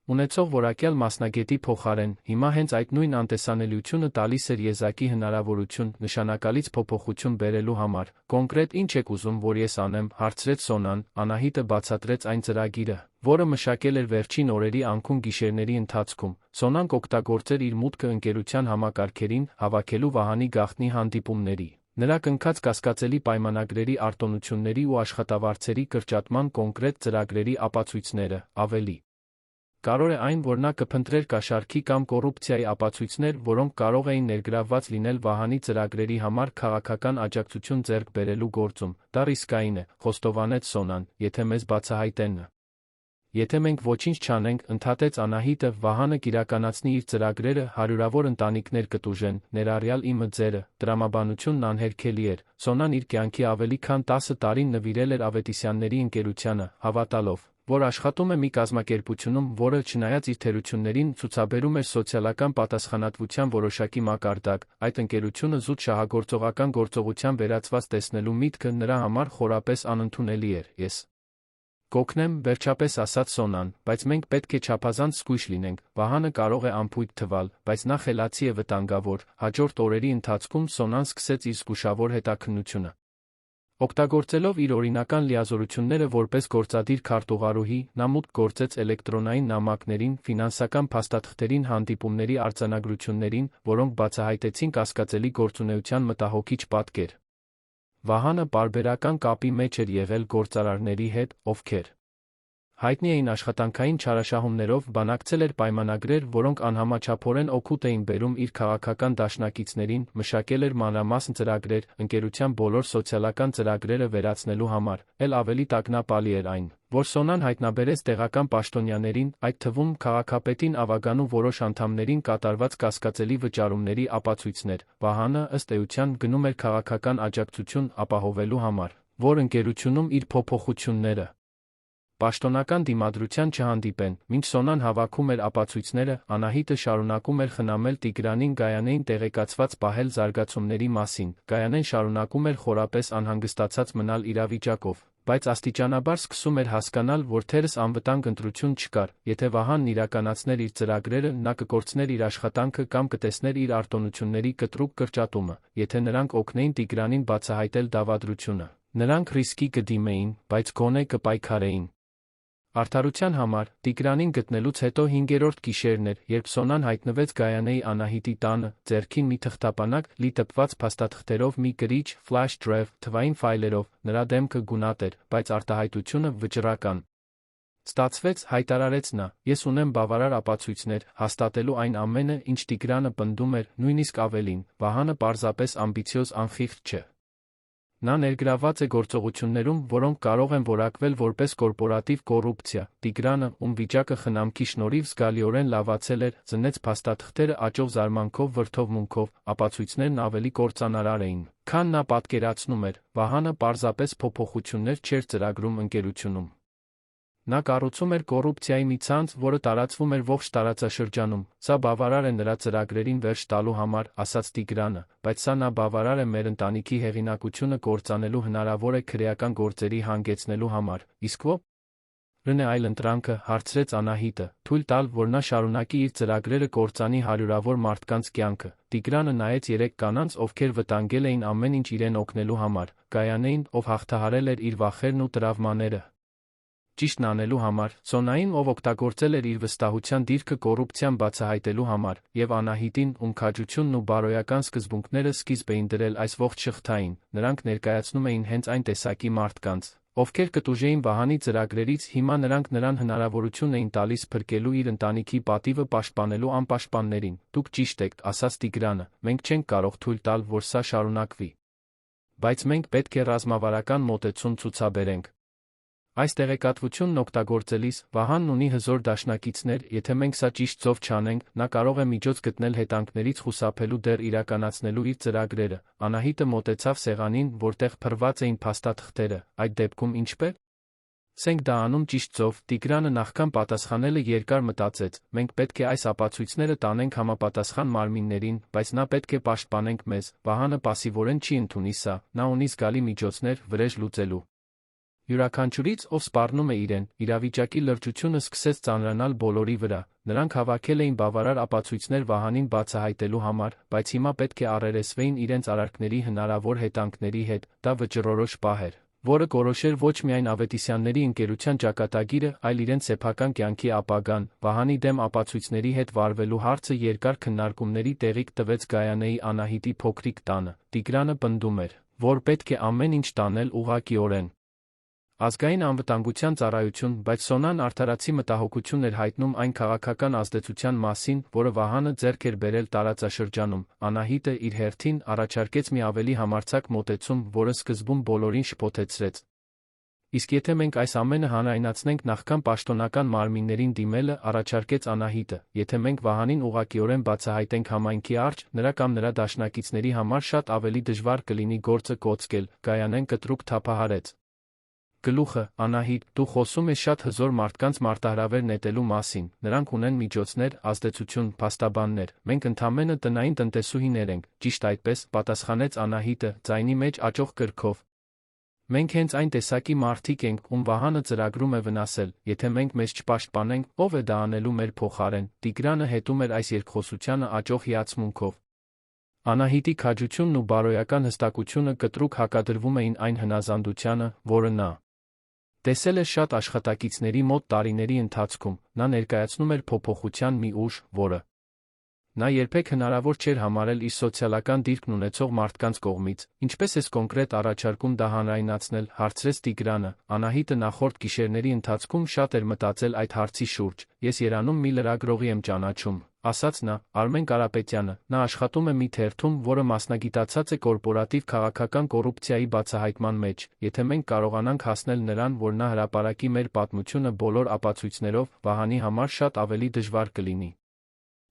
ունեցող որակյալ մասնագետի փոխարեն, հիմա հենց այդ նույն անտեսանելիությունը տալիս էր եզակի հնարավորություն, նշանակալից փոփոխություն բերելու համար, կոնկրետ ինչ եք ուզում, որ ես անեմ, հարցրեց Սոնան, Անահիտը բացատրեց այն ծրագիրը, որը մշակել էր վերջին օրերի անքուն գիշերների ընթացքում, Սոնան կօգտագործեր իր մուտքը ընկերության համակարգերին, հավաքելու Վահանի գաղտնի հանդիպումների, նրա կնքած կասկածելի պայմանագրերի արտոնությունների ու աշխատավարձերի կրճատման կոնկրետ ծրագրերի ապացույցները, ավելի կարող է այն, որ նա կփնտրեր կաշառքի կամ կոռուպցիայի ապացույցներ, որոնք կարող էին ներգրավված լինել Վահանի ծրագրերի համար քաղաքական աջակցություն ձեռք բերելու գործում, դա ռիսկային է, խոստովանեց Սոնան, եթե մեզ բացահայտեն։ Եթե մենք ոչինչ չանենք, ընդհատեց Անահիտը, Վահանը կիրականացնի իր ծրագրերը, հարյուրավոր ընտանիքներ կտուժեն, ներառյալ իմը ձերը, տրամաբանությունն անհերքելի էր, Սոնան իր կյանքի ավելի քան 10 տարին նվիրել էր Ավետիսյանների ընկերությանը, հավատալով, որ աշխատում է մի կազմակերպությունում, որը չնայած իր թերություններին ցուցաբերում էր սոցիալական պատասխանատվության որոշակի մակարդակ, այդ ընկերությունը զուտ շահագործողական գործողության վերածված տեսնելու միտքը նրա համար խորապես անընդունելի էր, ես կօգնեմ, վերջապես ասաց Սոնան, բայց մենք պետք է չափազանց զգույշ լինենք, Վահանը կարող է անփույթ թվալ, բայց նա խելացի է վտանգավոր, հաջորդ օրերի ընթացքում Սոնան սկսեց իր զգուշավոր հետաքննությունը։ Օգտագործելով իր օրինական լիազորությունները որպես գործադիր քարտուղարուհի, նա մուտք գործեց էլեկտրոնային նամակներին, ֆինանսական փաստաթղթերին, հանդիպումների արձանագրություններին, որոնք բացահայտեցին կասկածելի գործունեության մտահոգիչ պատկեր։ Վահանը պարբերական կապի մեջ էր եղել գործարարների հետ, ովքեր Հայտնի էին աշխատանքային չարաշահումներով, բանակցել էր պայմանագրեր, որոնք անհամաչափորեն օգուտ էին բերում իր քաղաքական դաշնակիցներին, մշակել էր մանրամասն ծրագրեր, ընկերության բոլոր սոցիալական ծրագրերը վերացնելու համար, էլ ավելի տագնապալի էր այն, որ Սոնան հայտնաբերեց տեղական պաշտոնյաներին, այդ թվում քաղաքապետին Ավագանու որոշ անդամներին կատարված կասկածելի վճարումների ապացույցներ, Վահանը, ըստ էության, գնում էր քաղաքական աջակցություն ապահովելու համար, որ ընկերությունում իր փոփոխությունները պաշտոնական դիմադրության չհանդիպեն, մինչ Սոնան հավաքում էր ապացույցները, Անահիտը շարունակում էր խնամել Տիգրանին Գայանեին տեղեկացված պահել զարգացումների մասին, Գայանեն շարունակում էր խորապես անհանգստացած մնալ իրավիճակով, բայց աստիճանաբար սկսում էր հասկանալ, որ թերս անվտանգ ընտրություն չկար, եթե Վահանն իրականացներ իր ծրագրերը, նա կկորցներ իր աշխատանքը կամ կտեսներ իր արտոնությունների կտրուկ կրճատումը, եթե նրանք օգնեին Տիգրանին բացահայտել դավադրությունը, նրանք ռիսկի կդիմեին, բայց գոնե կպայքարեին։ Արդարության համար, Տիգրանին գտնելուց հետո 5-րդ գիշերն էր, երբ Սոնան հայտնվեց Գայանեի Անահիտի տանը, ձեռքին մի թղթապանակ, լի տպված փաստաթղթերով մի կրիչ, flash drive, թվային ֆայլերով, նրա դեմքը գունատ էր, բայց արտահայտությունը վճռական։ Ստացվեց, հայտարարեց նա, ես ունեմ բավարար ապացույցներ, հաստատելու այն ամենը, ինչ Տիգրանը պնդում էր, նույնիսկ ավելին, Վահանը պարզապես ամբիցիոզ անխիղճ չէ։ Նա ներգրավված է գործողություններում, որոնք կարող են որակվել որպես կորպորատիվ կոռուպցիա, Տիգրանը, ում վիճակը խնամքի շնորհիվ զգալիորեն լավացել էր, ծնեց փաստաթղթերը աճող զարմանքով վրդովմունքով, ապացույցներն ավելի կործանարար էին, քան նա պատկերացնում էր, Վահանը պարզապես փոփոխություններ չէր ծրագրում ընկերությունում։ Նա կառուցում էր կոռուպցիայի մի ցանց, որը տարածվում էր ողջ տարածաշրջանում, սա բավարար է նրա ծրագրերին վերջ տալու համար, ասաց Տիգրանը, բայց սա նա բավարար է մեր ընտանիքի հեղինակությունը կործանելու հնարավոր է քրեական գործերի հանգեցնելու համար, իսկ ո՞րն է այլ ընտրանքը, հարցրեց Անահիտը, թույլ տալ, որ նա շարունակի իր ծրագրերը կործանի հարյուրավոր մարդկանց կյանքը։ Տիգրանը նայեց 3 կանանց, ովքեր վտանգել էին ամեն ինչ իրեն օգնելու համար, Գայանեին, ով հաղթահարել էր իր վախերն ու տրավմաները, ճիշտն անելու համար, Սոնային, ով օգտագործել էր իր վստահության դիրքը կոռուպցիան բացահայտելու համար, եւ Անահիտին, ում քաջությունն ու բարոյական սկզբունքները սկիզբ էին դրել այս ողջ շղթային, նրանք ներկայացնում էին հենց այն տեսակի մարդկանց, ովքեր կտուժեին Վահանի ծրագրերից, հիմա նրան հնարավորություն էին տալիս փրկելու իր ընտանիքի պատիվը պաշտպանելու անպաշտպաններին, դուք ճիշտ եք, ասաց Տիգրանը, մենք չենք կարող թույլ տալ, որ սա շարունակվի։ Բայց մենք պետք է ռազմավարական մոտեցում ցուցաբերենք։ Այս տեղեկատվությունն օգտագործելիս, Վահանն ունի հզոր դաշնակիցներ, եթե մենք սա ճիշտ ձով չանենք, նա կարող է միջոց գտնել հետանքներից խուսափելու դեռ իրականացնելու իր ծրագրերը։ Անահիտը մոտեցավ սեղանին, որտեղ փռված էին փաստաթղթերը, այդ դեպքում ինչպե՞ս ենք դա անում ճիշտ ձով, Տիգրանը նախքան պատասխանելը երկար մտածեց, մենք պետք է այս ապացույցները տանենք համապատասխան մարմիններին, բայց նա պետք է պաշտպանենք մեզ, Վահանը պասիվորեն չի ընդունի սա, նա ունի զգալի միջոցներ վրեժ լուծելու։ Յուրաքանչյուրից, ով սպառնում է իրեն, իրավիճակի լրջությունը սկսեց ծանրանալ բոլորի վրա, նրանք հավաքել էին բավարար ապացույցներ Վահանին բացահայտելու համար, բայց հիմա պետք է առերեսվեին իրենց արարքների հնարավոր հետանքների հետ, դա վճռորոշ պահ էր, որը կորոշեր ոչ միայն Ավետիսյանների ընկերության ճակատագիրը, այլ իրենց սեփական կյանքի ապագան, Վահանի դեմ ապացույցների հետ վարվելու հարցը երկար քննարկումների տեղիք տվեց Գայանեի Անահիտի փոքրիկ տանը, Տիգրանը պնդում էր, որ պետք է ամեն ինչ տանել ուղղակիորեն։ Ազգային անվտանգության ծառայություն, բայց Սոնան արդարացի մտահոգություն էր հայտնում այն քաղաքական ազդեցության մասին, որը Վահանը ձեռք էր բերել տարածաշրջանում, Անահիտը իր հերթին առաջարկեց մի ավելի համարձակ մոտեցում, որը սկզբում բոլորին շփոթեցրեց։ Իսկ եթե մենք այս ամենը հանրայնացնենք նախքան պաշտոնական մարմիններին դիմելը, առաջարկեց Անահիտը, եթե մենք Վահանին ուղղակիորեն բացահայտենք համայնքի առջ, նրա կամ նրա դաշնակիցների համար շատ ավելի դժվար կլինի գործը կոծկել, Գայանեն կտրուկ թափահարեց գլուխը, Անահիտ, դու խոսում ես շատ հզոր մարդկանց մարտահրավեր նետելու մասին, նրանք ունեն միջոցներ, ազդեցություն, փաստաբաններ, մենք ընդամենը տնային տնտեսուհիներ ենք, ճիշտ այդպես, պատասխանեց Անահիտը, ձայնի մեջ աճող կրքով։ Մենք հենց այն տեսակի մարդիկ ենք, ում Վահանը ծրագրում է վնասել, եթե մենք մեզ չպաշտպանենք, ով է դա անելու մեր փոխարեն, Տիգրանը հետում էր այս երկխոսությանը աճող հիացմունքով։ Անահիտի քաջությունն ու բարոյական հստակությունը կտրուկ հակադրվում էին այն հնազանդությանը, որը նա տեսել էր շատ աշխատակիցների մոտ տարիների ընթացքում, նա ներկայացնում էր փոփոխության մի ուժ, որը Նա երբեք հնարավոր չէր համարել իր սոցիալական դիրքն ունեցող մարդկանց կողմից, ինչպես ես կոնկրետ առաջարկում դա հանրայնացնել, հարցրեց Տիգրանը, Անահիտը նախորդ գիշերների ընթացքում շատ էր մտածել այդ հարցի շուրջ, ես Երանում մի լրագրողի եմ ճանաչում, ասաց նա, Արմեն Կարապետյանը, նա աշխատում է մի թերթում, որը մասնագիտացած է կորպորատիվ քաղաքական կոռուպցիայի բացահայտման մեջ, եթե մենք կարողանանք հասնել նրան, որ նա հրապարակի մեր պատմությունը բոլոր ապացույցներով, Վահանի համար շատ ավելի դժվար կլինի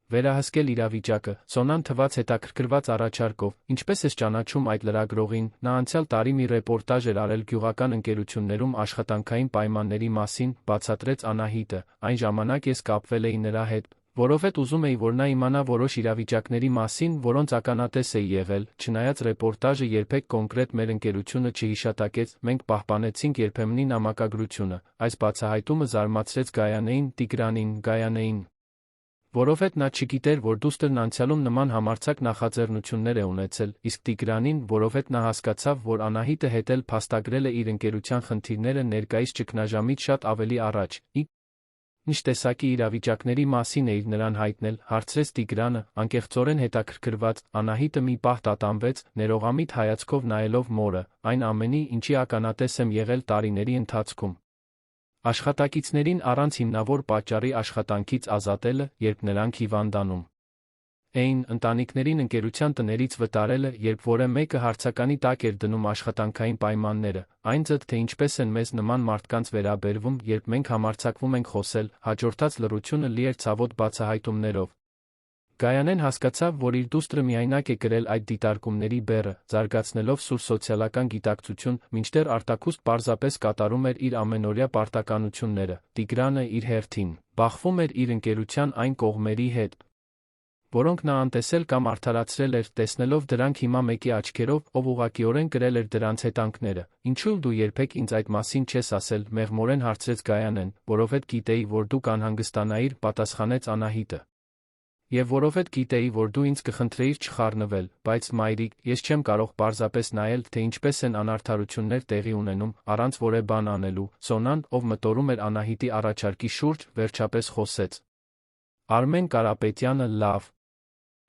վերահսկել իրավիճակը, Սոնան թվաց հետաքրքրված առաջարկով, ինչպես ես ճանաչում այդ լրագրողին, նա անցյալ տարի մի ռեպորտաժ էր արել գյուղական ընկերություններում աշխատանքային պայմանների մասին, բացատրեց Անահիտը, այն ժամանակ ես կապվել էի նրա հետ, որովհետև ուզում էի, որ նա իմանա որոշ իրավիճակների մասին, որոնց ականատես էի եղել, չնայած ռեպորտաժը երբեք կոնկրետ մեր ընկերությունը չհիշատակեց, մենք պահպանեցինք երբեմնի նամակագրությունը, այս բացահայտումը զարմացրեց Գայանեին, որովհետև նա չգիտեր, որ դուստրն անցյալում նման համարձակ նախաձեռնություններ է ունեցել, իսկ Տիգրանին, որովհետև նա հասկացավ, որ Անահիտը հետ էլ փաստագրել է իր ընկերության խնդիրները ներկայիս ճգնաժամից շատ ավելի առաջ, ինչ տեսակի իրավիճակների մասին էիր նրան հայտնել, հարցրեց Տիգրանը, անկեղծորեն հետաքրքրված, Անահիտը մի պահ տատանվեց, ներողամիտ հայացքով նայելով մորը, այն ամենի, ինչի ականատես եմ եղել տարիների ընթացքում. Աշխատակիցներին առանց հիմնավոր պատճառի աշխատանքից ազատելը, երբ նրանք հիվանդանում էին, ընտանիքներին ընկերության տներից վտարելը, երբ որը մեկը հարցականի տակ էր դնում աշխատանքային պայմանները, այն ձեթ թե ինչպես են մեզ նման մարդկանց վերաբերվում, երբ մենք համարձակվում ենք խոսել, հաջորդած լռությունը լի էր ցավոտ բացահայտումներով. Գայանեն հասկացավ, որ իր դուստրը միայնակ է կրել այդ դիտարկումների բեռը, զարգացնելով սուր սոցիալական գիտակցություն, մինչդեռ արտաքուստ պարզապես կատարում էր իր ամենօրյա պարտականությունները, Տիգրանը իր հերթին բախվում էր իր ընկերության այն կողմերի հետ, որոնք նա անտեսել կամ արդարացրել էր, տեսնելով դրանք հիմա մեկի աչքերով, ով ուղղակիորեն կրել էր դրանց հետանքները, ինչու դու երբեք ինձ այդ մասին չես ասել, մեղմորեն հարցրեց Գայանեն, որովհետև գիտեի, որ դու կանհանգստանայիր, պատասխանեց Անահիտը. Եվ որովհետև գիտեի, որ դու ինձ կխնդրեիր չխառնվել, բայց մայրիկ, ես չեմ կարող պարզապես նայել, թե ինչպես են անարդարություններ տեղի ունենում, առանց որևէ բան անելու, Սոնան, ով մտորում էր Անահիտի առաջարկի շուրջ, վերջապես խոսեց. Արմեն Կարապետյանը լավ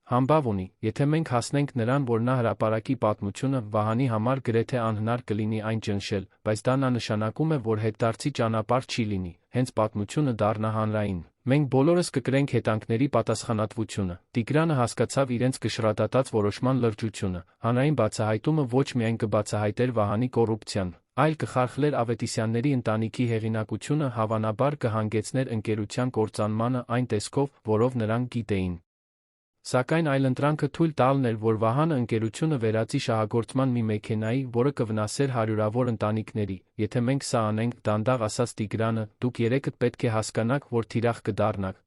համբավ ունի, եթե մենք հասնենք նրան, որ նա հրապարակի պատմությունը, Վահանի համար գրեթե անհնար կլինի այն ճնշել, բայց դա նշանակում է, որ հետդարձի ճանապարհ չի լինի, հենց պատմությունը դառնա հանրային։ Մենք բոլորս կկրենք հետանքների պատասխանատվությունը։ Տիգրանը հասկացավ իրենց կշռադատած որոշման լրջությունը, հանրային բացահայտումը ոչ միայն կբացահայտեր Վահանի կոռուպցիան, այլ կխարխլեր Ավետիսյանների ընտանիքի հեղինակությունը, հավանաբար կհանգեցներ ընկերության կործանմանը այն տեսքով, որով նրանք գիտեին։ Սակայն այլընտրանքը թույլ տալն էր, որ Վահանը ընկերությունը վերածի շահագործման մի մեքենայի, որը կվնասեր հարյուրավոր ընտանիքների, եթե մենք սա անենք, դանդաղ ասաց Տիգրանը, դուք երեքդ պետք է հասկանաք, որ թիրախ կդառնաք։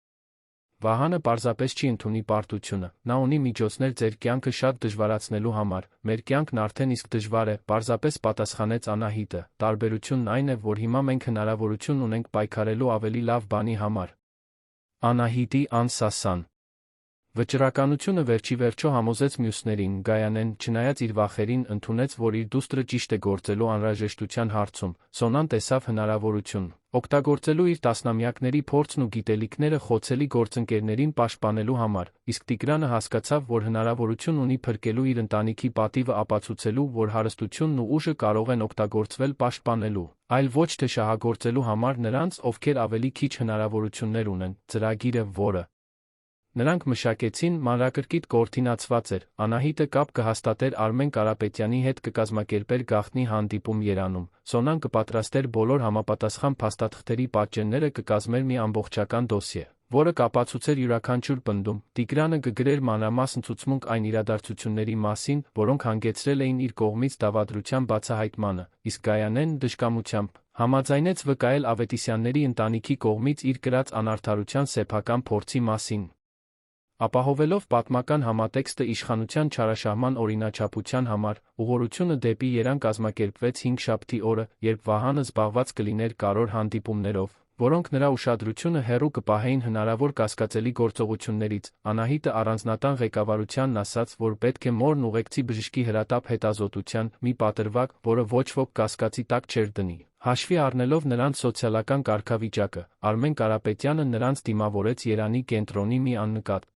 Վահանը պարզապես չի ընդունի պարտությունը, նա ունի միջոցներ ձեր կյանքը շատ դժվարացնելու համար, մեր կյանքն արդեն իսկ դժվար է, պարզապես պատասխանեց Անահիտը, տարբերությունն այն է, որ հիմա մենք հնարավորություն ունենք պայքարելու ավելի լավ բանի համար։ Անահիտի անսասան վճռականությունը վերջիվերջո համոզեց մյուսներին, Գայանեն, չնայած իր վախերին, ընդունեց, որ իր դուստրը ճիշտ է գործելու անհրաժեշտության հարցում, Սոնան տեսավ հնարավորություն, օգտագործելու իր տասնամյակների փորձն ու գիտելիքները խոցելի գործընկերներին պաշտպանելու համար, իսկ Տիգրանը հասկացավ, որ հնարավորություն ունի փրկելու իր ընտանիքի պատիվը ապացուցելու, որ հարստությունն ու ուժը կարող են օգտագործվել պաշտպանելու, այլ ոչ թե շահագործելու համար նրանց, ովքեր ավելի քիչ հնարավորություններ ունեն, ծրագիրը, որը նրանք մշակեցին, մանրակրկիտ կոորդինացված էր, Անահիտը կապ կհաստատեր Արմեն Կարապետյանի հետ կկազմակերպեր գաղտնի հանդիպում Երանում, Սոնան կպատրաստեր բոլոր համապատասխան փաստաթղթերի պատճենները կկազմեր մի ամբողջական դոսիե, որը կապացուցեր յուրաքանչյուր պնդում, Տիգրանը կգրեր մանրամասն ցուցմունք այն իրադարձությունների մասին, որոնք հանգեցրել էին իր կողմից դավադրության բացահայտմանը, իսկ Գայանեն դժկամությամբ համաձայնեց վկայել Ավետիսյանների ընտանիքի կողմից իր կրած անարդարության սեփական փորձի մասին։ Ապահովելով պատմական համատեքստը իշխանության չարաշահման օրինաչափության համար, ուղղորությունը դեպի Երան կազմակերպվեց հինգշաբթի օրը, երբ Վահանը զբաղված կլիներ կարևոր հանդիպումներով, որոնք նրա ուշադրությունը հեռու կպահեին հնարավոր կասկածելի գործողություններից, Անահիտը առանձնատան ղեկավարությանն ասաց, որ պետք է մորն ուղեկցի բժշկի հրատապ հետազոտության, մի պատրվակ, որը ոչ ոք կասկածի տակ չէր դնի։ Հաշվի առնելով նրանց սոցիալական կարգավիճակը, Արմեն Կարապետյանը նրանց դիմավորեց Երանի կենտրոնի մի աննկատ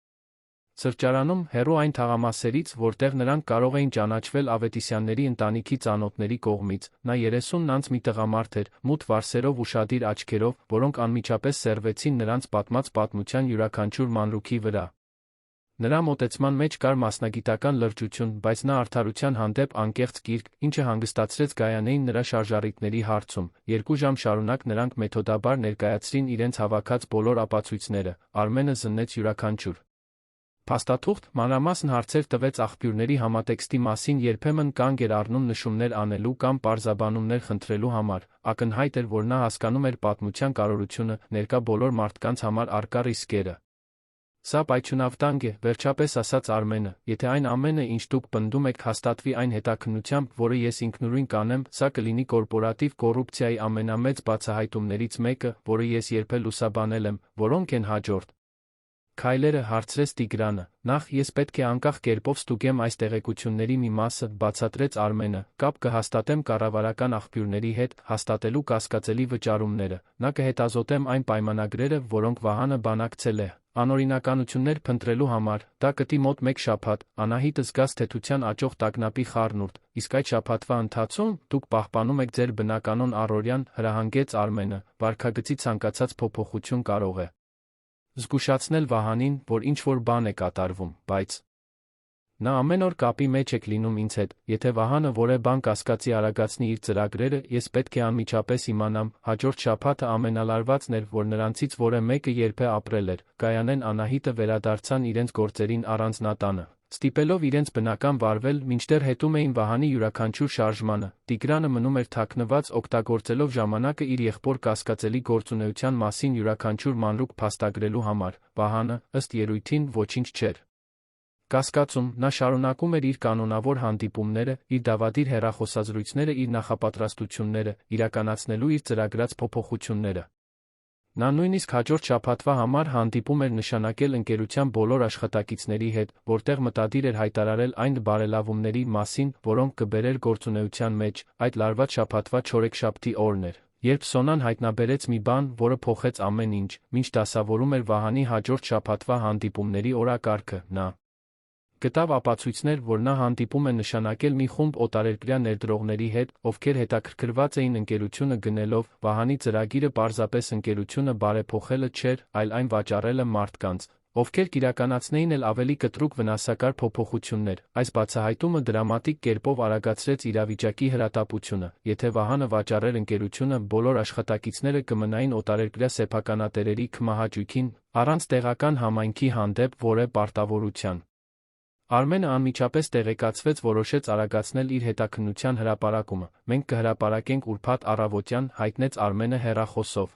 Սրճարանում, հեռու այն թաղամասերից, որտեղ նրանք կարող էին ճանաչվել Ավետիսյանների ընտանիքի ծանոթների կողմից, նա 30 անց մի տղամարդ էր, մութ վարսերով ու շատիր աչքերով, որոնք անմիջապես սերվեցին նրանց պատմած պատմության յուրաքանչյուր մանրուքի վրա։ Նրա մոտեցման մեջ կար մասնագիտական լրջություն, բայց նա արդարության հանդեպ անկեղծ կիրք, ինչը հանգստացրեց Գայանեին նրա շարժառիթների հարցում։ 2 ժամ շարունակ նրանք մեթոդաբար ներկայացրին իրենց հավաքած բոլոր ապացույցները, Արմենը զննեց յուրաքանչյուր փաստաթուղթ, մանրամասն հարցեր տվեց աղբյուրների համատեքստի մասին, երբեմն կանգ էր առնում նշումներ անելու կամ պարզաբանումներ խնդրելու համար, ակնհայտ էր, որ նա հասկանում էր պատմության կարևորությունը, ներկա բոլոր մարդկանց համար առկա ռիսկերը։ Սա պայթյունավտանգ է, վերջապես ասաց Արմենը, եթե այն ամենը, ինչ դուք պնդում եք, հաստատվի այն հետաքննությամբ, որը ես ինքնուրույն կանեմ, սա կլինի կորպորատիվ կոռուպցիայի ամենամեծ բացահայտումներից մեկը, որը ես երբեք լուսաբանել եմ, որոնք են հաջորդ քայլերը, հարցրեց Տիգրանը։ Նախ, ես պետք է անկախ կերպով ստուգեմ այս տեղեկությունների մի մասը, բացատրեց Արմենը, կապ կհաստատեմ կառավարական աղբյուրների հետ, հաստատելու կասկածելի վճարումները, նա կհետազոտեմ այն պայմանագրերը, որոնք Վահանը բանակցել է անօրինականություններ փնտրելու համար, դա կտի մոտ 1 շաբաթ, Անահիտը զգաց թեթության աճող տագնապի խառնուրդ, իսկ այդ շաբաթվա ընթացում դուք պահպանում եք ձեր բնականոն առօրյան, հրահանգեց Արմենը, վարքագծի ցանկացած փոփոխություն կարող է զգուշացնել Վահանին, որ ինչ-որ բան է կատարվում, բայց նա ամեն օր կապի մեջ եք լինում ինձ հետ, եթե Վահանը որևէ բան կասկածի արագացնի իր ծրագրերը, ես պետք է անմիջապես իմանամ, հաջորդ շաբաթը ամենալարվածն էր, որ նրանցից որևէ մեկը երբեք ապրել էր, Գայանեն Անահիտը վերադարձան իրենց գործերին առանձնատանը, ստիպելով իրենց բնական վարվել, մինչդեռ հետում էին Վահանի յուրաքանչյուր շարժմանը, Տիգրանը մնում էր թաքնված, օգտագործելով ժամանակը իր եղբոր կասկածելի գործունեության մասին յուրաքանչյուր մանրուք փաստագրելու համար, Վահանը, ըստ երևույթին, ոչինչ չէր կասկածում, նա շարունակում էր իր կանոնավոր հանդիպումները, իր դավադիր հեռախոսազրույցները, իր նախապատրաստությունները, իրականացնելու իր ծրագրած փոփոխությունները։ Նա նույնիսկ հաջորդ շաբաթվա համար հանդիպում էր նշանակել ընկերության բոլոր աշխատակիցների հետ, որտեղ մտադիր էր հայտարարել այն բարելավումների մասին, որոնք կբերեր գործունեության մեջ, այդ լարված շաբաթվա չորեքշաբթի օրն էր, երբ Սոնան հայտնաբերեց մի բան, որը փոխեց ամեն ինչ, մինչ դասավորում էր Վահանի հաջորդ շաբաթվա հանդիպումների օրակարգը, նա գտավ ապացույցներ, որ նա հանդիպում է նշանակել մի խումբ օտարերկրյա ներդրողների հետ, ովքեր հետաքրքրված էին ընկերությունը գնելով, Վահանի ծրագիրը պարզապես ընկերությունը բարեփոխելը չէր, այլ այն վաճառելը մարդկանց, ովքեր կիրականացնեին էլ ավելի կտրուկ վնասակար փոփոխություններ, այս բացահայտումը դրամատիկ կերպով արագացրեց իրավիճակի հրատապությունը, եթե Վահանը վաճառեր ընկերությունը, բոլոր աշխատակիցները կմնային օտարերկրյա սեփականատերերի քմահաճույքին, առանց տեղական համայնքի հանդեպ որևէ պարտավորության։ Արմենը անմիջապես տեղեկացվեց, որոշեց արագացնել իր հետաքննության հրապարակումը, մենք կհրապարակենք ուրբաթ առավոտյան, հայտնեց Արմենը հեռախոսով։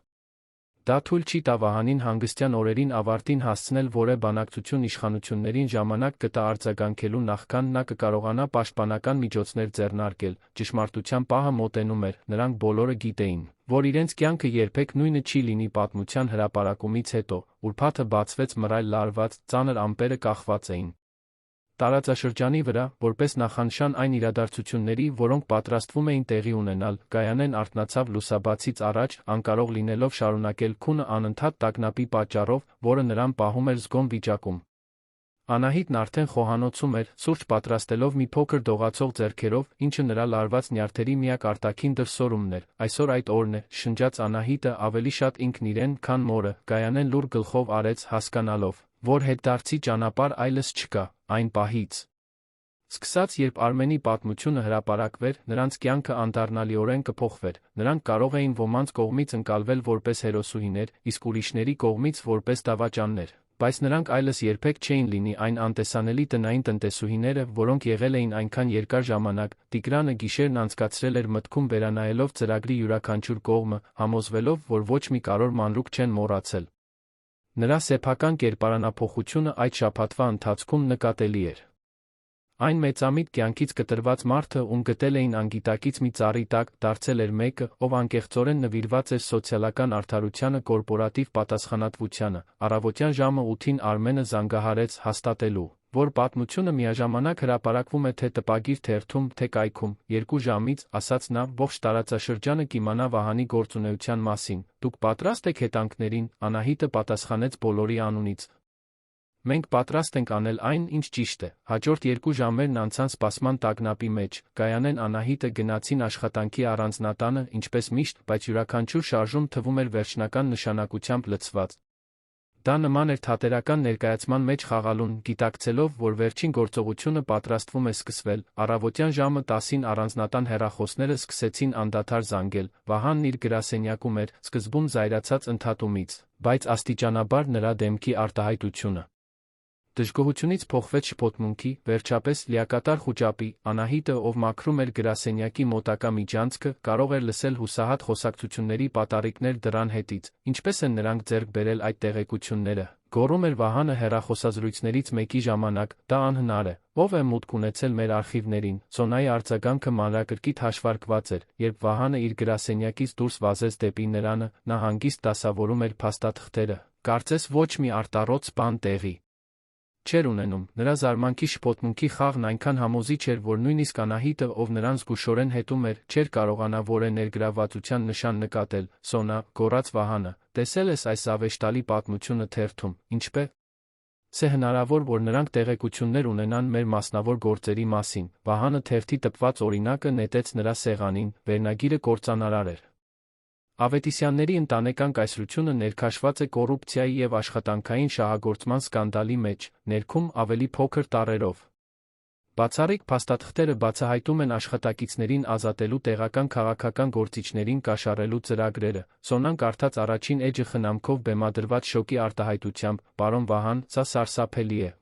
Դա թույլ չի տա Վահանին հանգստյան օրերին ավարտին հասցնել որևէ բանակցություն իշխանություններին ժամանակ կտա արձագանքելու նախքան նա կկարողանա պաշտպանական միջոցներ ձեռնարկել, ճշմարտության պահը մոտենում էր, նրանք բոլորը գիտեին, որ իրենց կյանքը երբեք նույնը չի լինի պատմության հրապարակումից հետո, ուրբաթը բացվեց մռայլ լարված, ծանր ամպերը կախված էին տարածաշրջանի վրա, որպես նախանշան այն իրադարձությունների, որոնք պատրաստվում էին տեղի ունենալ, Գայանեն արթնացավ լուսաբացից առաջ, անկարող լինելով շարունակել քունը անընդհատ տագնապի պատճառով, որը նրան պահում էր զգոն վիճակում։ Անահիտն արդեն խոհանոցում էր, սուրճ պատրաստելով մի փոքր դողացող ձեռքերով, ինչը նրա լարված նյարդերի միակ արտաքին դրսևորումն էր, այսօր այդ օրն է, շնջաց Անահիտը, ավելի շատ ինքն իրեն, քան մորը, Գայանեն լուռ գլխով արեց, հասկանալով, որ հետդարձի ճանապարհ այլս չկա, այն պահից սկսած, երբ Արմենի պատմությունը հրապարակվեր, նրանց կյանքը անդառնալիորեն կփոխվեր, նրանք կարող էին ոմանց կողմից ընկալվել որպես հերոսուհիներ, իսկ ուրիշների կողմից որպես դավաճաններ, բայց նրանք այլս երբեք չէին լինի այն անտեսանելի տնային տնտեսուհիները, որոնք եղել էին այնքան երկար ժամանակ, Տիգրանը գիշերն անցկացրել էր մտքում վերանայելով ծրագրի յուրաքանչյուր կողմը, համոզվելով, որ ոչ մի կարևոր մանրուք չեն մոռացել։ Նրա սեփական կերպարանափոխությունը այդ շաբաթվա ընթացքում նկատելի էր։ Այն մեծամիտ կյանքից կտրված մարդը, ում գտել էին անգիտակից մի ծառի տակ, դարձել էր մեկը, ով անկեղծորեն նվիրված էր սոցիալական արդարությանը, կորպորատիվ պատասխանատվությանը։ Առավոտյան ժամը 8-ին Արմենը զանգահարեց, հաստատելու, որ պատմությունը միաժամանակ հրապարակվում է թե տպագիր թերթում, թե կայքում, 2 ժամից, ասաց նա, ողջ տարածաշրջանը կիմանա Վահանի գործունեության մասին, դուք պատրաստ եք հետանքներին, Անահիտը պատասխանեց բոլորի անունից։ Մենք պատրաստ ենք անել այն, ինչ ճիշտ է։ Հաջորդ 2 ժամերն անցան սպասման տագնապի մեջ, Գայանեն Անահիտը գնացին աշխատանքի առանձնատանը, ինչպես միշտ, բայց յուրաքանչյուր շարժում թվում էր վերջնական նշանակությամբ լցված։ Դա նման էր թատերական ներկայացման մեջ խաղալուն, գիտակցելով, որ վերջին գործողությունը պատրաստվում է սկսվել, առավոտյան ժամը 10-ին առանձնատան հեռախոսները սկսեցին անդադար զանգել, Վահանն իր գրասենյակում էր, սկզբում զայրացած ընդհատումից, բայց աստիճանաբար նրա դեմքի արտահայտությունը դժգոհությունից փոխվեց շփոթմունքի, վերջապես լիակատար խուճապի, Անահիտը, ով մաքրում էր գրասենյակի մոտակա միջանցքը, կարող էր լսել հուսահատ խոսակցությունների պատառիկներ դռան հետից, ինչպես են նրանք ձեռք բերել այդ տեղեկությունները, գոռում էր Վահանը հեռախոսազրույցներից մեկի ժամանակ, դա անհնար է, ով է մուտք ունեցել մեր արխիվներին, Սոնայի արձագանքը մանրակրկիտ հաշվարկված էր, երբ Վահանը իր գրասենյակից դուրս վազեց դեպի նրան, նա հանգիստ դասավորում էր փաստաթղթերը, կարծես ոչ մի արտառոց բան տեղի չէր ունենում, նրա զարմանքի շփոթմունքի խաղն այնքան համոզիչ էր, որ նույնիսկ Անահիտը, ով նրան զգուշորեն հետում էր, չէր կարողանա որևէ ներգրավվածության նշան նկատել, Սոնա, գոռաց Վահանը, տեսել ես այս զավեշտալի պատմությունը թերթում, ինչպե՞ս է հնարավոր, որ նրանք տեղեկություններ ունենան մեր մասնավոր գործերի մասին, Վահանը թերթի տպված օրինակը նետեց նրա սեղանին, վերնագիրը կործանարար էր։ Ավետիսյանների ընտանեկան կայսրությունը ներքաշված է կոռուպցիայի և աշխատանքային շահագործման սկանդալի մեջ, ներքում ավելի փոքր տառերով։ Բացառիկ փաստաթղթերը բացահայտում են աշխատակիցներին ազատելու տեղական քաղաքական գործիչներին կաշառելու ծրագրերը, Սոնան կարդաց առաջին էջը խնամքով բեմադրված շոկի արտահայտությամբ, պարոն Վահան, սա սարսափելի է,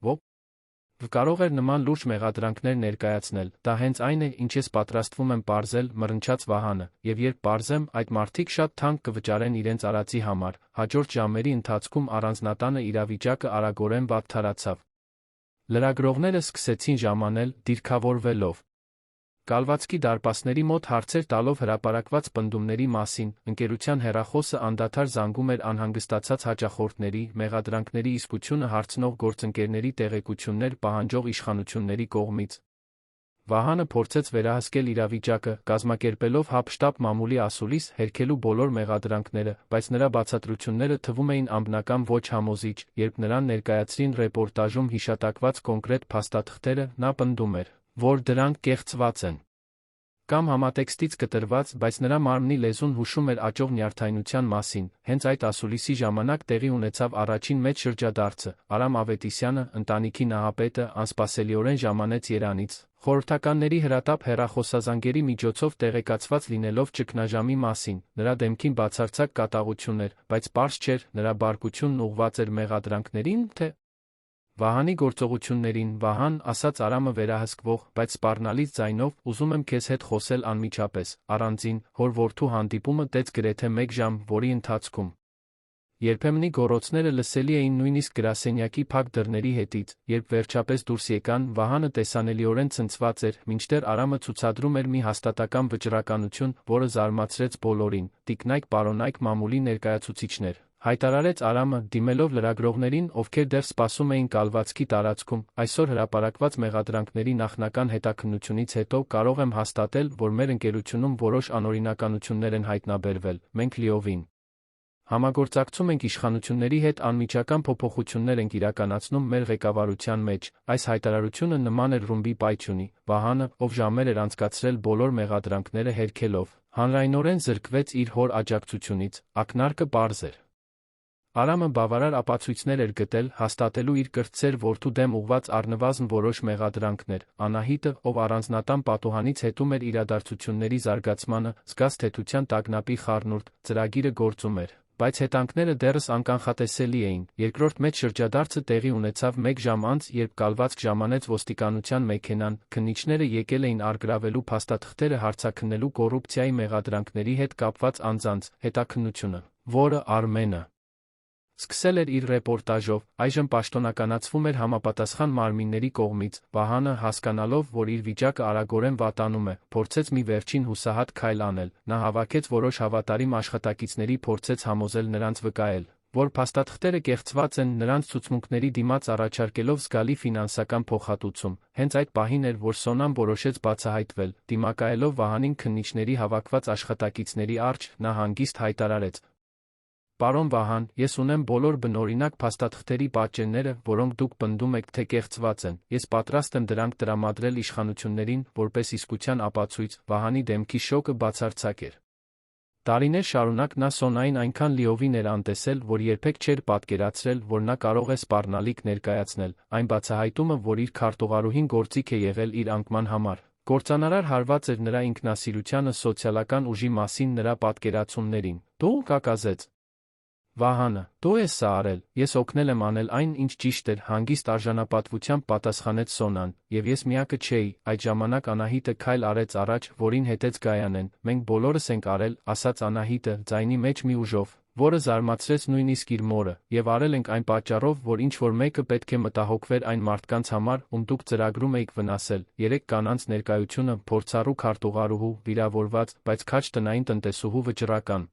կարող էր նման լուրջ մեղադրանքներ ներկայացնել, դա հենց այն է, ինչ ես պատրաստվում եմ պարզել, մռնչաց Վահանը, և երբ պարզեմ, այդ մարդիկ շատ թանկ կվճարեն իրենց արածի համար, հաջորդ ժամերի ընթացքում առանձնատանը իրավիճակը արագորեն վատթարացավ։ Լրագրողները սկսեցին ժամանել, դիրքավորվելով կալվածքի դարպասների մոտ հարցեր տալով հրապարակված պնդումների մասին, ընկերության հեռախոսը անդադար զանգում էր անհանգստացած հաճախորդների, մեղադրանքների իսկությունը հարցնող գործընկերների տեղեկություններ պահանջող իշխանությունների կողմից։ Վահանը փորձեց վերահսկել իրավիճակը, կազմակերպելով հապշտապ մամուլի ասուլիս, հերքելու բոլոր մեղադրանքները, բայց նրա բացատրությունները թվում էին անբնական ոչ համոզիչ, երբ նրան ներկայացրին ռեպորտաժում հիշատակված կոնկրետ փաստաթղթերը, նա պնդում էր, որ դրանք կեղծված են կամ համատեքստից կտրված, բայց նրա մարմնի լեզուն հուշում էր աճող նյարդայնության մասին, հենց այդ ասուլիսի ժամանակ տեղի ունեցավ առաջին մեծ շրջադարձը, Արամ Ավետիսյանը, ընտանիքի նահապետը, անսպասելիորեն ժամանեց երանից, խորհրդականների հրատապ հեռախոսազանգերի միջոցով տեղեկացված լինելով ճգնաժամի մասին, նրա դեմքին բացարձակ կատաղություն էր, բայց պարզ չէր, նրա բարկությունն ուղղված էր մեղադրանքներին, թե Վահանի գործողություններին, Վահան, ասաց Արամը վերահսկվող, բայց սպառնալից ձայնով, ուզում եմ քեզ հետ խոսել անմիջապես, առանձին, հոր որդու հանդիպումը տեց գրեթե 1 ժամ, որի ընթացքում երբեմնի գոռոցները լսելի էին նույնիսկ գրասենյակի փակ դռների հետից, երբ վերջապես դուրս եկան, Վահանը տեսանելիորեն ցնցված էր, մինչդեռ Արամը ցուցադրում էր մի հաստատակամ վճռականություն, որը զարմացրեց բոլորին, տիկնայք-պարոնայք մամուլի ներկայացուցիչներ, հայտարարեց Արամը, դիմելով լրագրողներին, ովքեր դեռ սպասում էին կալվածքի տարածքում, այսօր հրապարակված մեղադրանքների նախնական հետաքննությունից հետո կարող եմ հաստատել, որ մեր ընկերությունում որոշ անօրինականություններ են հայտնաբերվել, մենք լիովին համագործակցում ենք իշխանությունների հետ անմիջական փոփոխություններ ենք իրականացնում մեր ղեկավարության մեջ, այս հայտարարությունը նման էր ռումբի պայթյունի, Վահանը, ով ժամեր էր անցկացրել բոլոր մեղադրանքները հերքելով, հանրայնորեն զրկվեց իր հոր աջակցությունից, ակնարկը պարզ էր։ Արամը բավարար ապացույցներ էր գտել, հաստատելու իր կրտսեր որդու դեմ ուղված առնվազն որոշ մեղադրանքներ, Անահիտը, ով առանձնատան պատուհանից հետում էր իրադարձությունների զարգացմանը, զգաց թեթության տագնապի խառնուրդ, ծրագիրը գործում էր, բայց հետանքները դեռս անկանխատեսելի էին, երկրորդ մեծ շրջադարձը տեղի ունեցավ 1 ժամ անց, երբ կալվածք ժամանեց ոստիկանության մեքենան, քննիչները եկել էին առգրավելու փաստաթղթերը հարցաքննելու կոռուպցիայի մեղադրանքների հետ կապված անձանց, հետաքննությունը, որը Արմենը սկսել էր իր ռեպորտաժով, այժմ պաշտոնականացվում էր համապատասխան մարմինների կողմից, Վահանը, հասկանալով, որ իր վիճակը արագորեն վատանում է, փորձեց մի վերջին հուսահատ քայլ անել, նա հավաքեց որոշ հավատարիմ աշխատակիցների փորձեց համոզել նրանց վկայել, որ փաստաթղթերը կեղծված են, նրանց ցուցմունքների դիմաց առաջարկելով զգալի ֆինանսական փոխհատուցում, հենց այդ պահին էր, որ Սոնան որոշեց բացահայտվել, դիմակայելով Վահանին քննիչների հավաքված աշխատակիցների առջ, նա հանգիստ հայտարարեց. Պարոն Վահան, ես ունեմ բոլոր բնօրինակ փաստաթղթերի պատճենները, որոնք դուք պնդում եք, թե կեղծված են, ես պատրաստ եմ դրանք տրամադրել իշխանություններին, որպես իսկության ապացույց։ Վահանի դեմքի շոկը բացարձակ էր։ Տարիներ շարունակ նա Սոնային այնքան լիովին էր անտեսել, որ երբեք չէր պատկերացրել, որ նա կարող է սպառնալիք ներկայացնել, այն բացահայտումը, որ իր քարտուղարուհին գործիք է եղել իր անկման համար։ Կործանարար հարված էր նրա ինքնասիրությանը, սոցիալական ուժի մասին նրա պատկերացումներին։ Դու կակազեց։ Վահանը, դու ես սա արել, ես օգնել եմ անել այն, ինչ ճիշտ էր, հանգիստ արժանապատվությամբ պատասխանեց Սոնան, եւ ես միակը չէի, այդ ժամանակ Անահիտը քայլ արեց առաջ, որին հետեց Գայանեն, մենք բոլորս ենք արել, ասաց Անահիտը, ձայնի մեջ մի ուժով, որը զարմացրեց նույնիսկ իր մորը, եւ արել ենք այն պատճառով, որ ինչ-որ մեկը պետք է մտահոգվեր այն մարդկանց համար, ում դուք ծրագրում էիք վնասել, 3 կանանց ներկայությունը, փորձառու քարտուղարուհու, վիրավորված, բայց քաջ տնային տնտեսուհու վճռական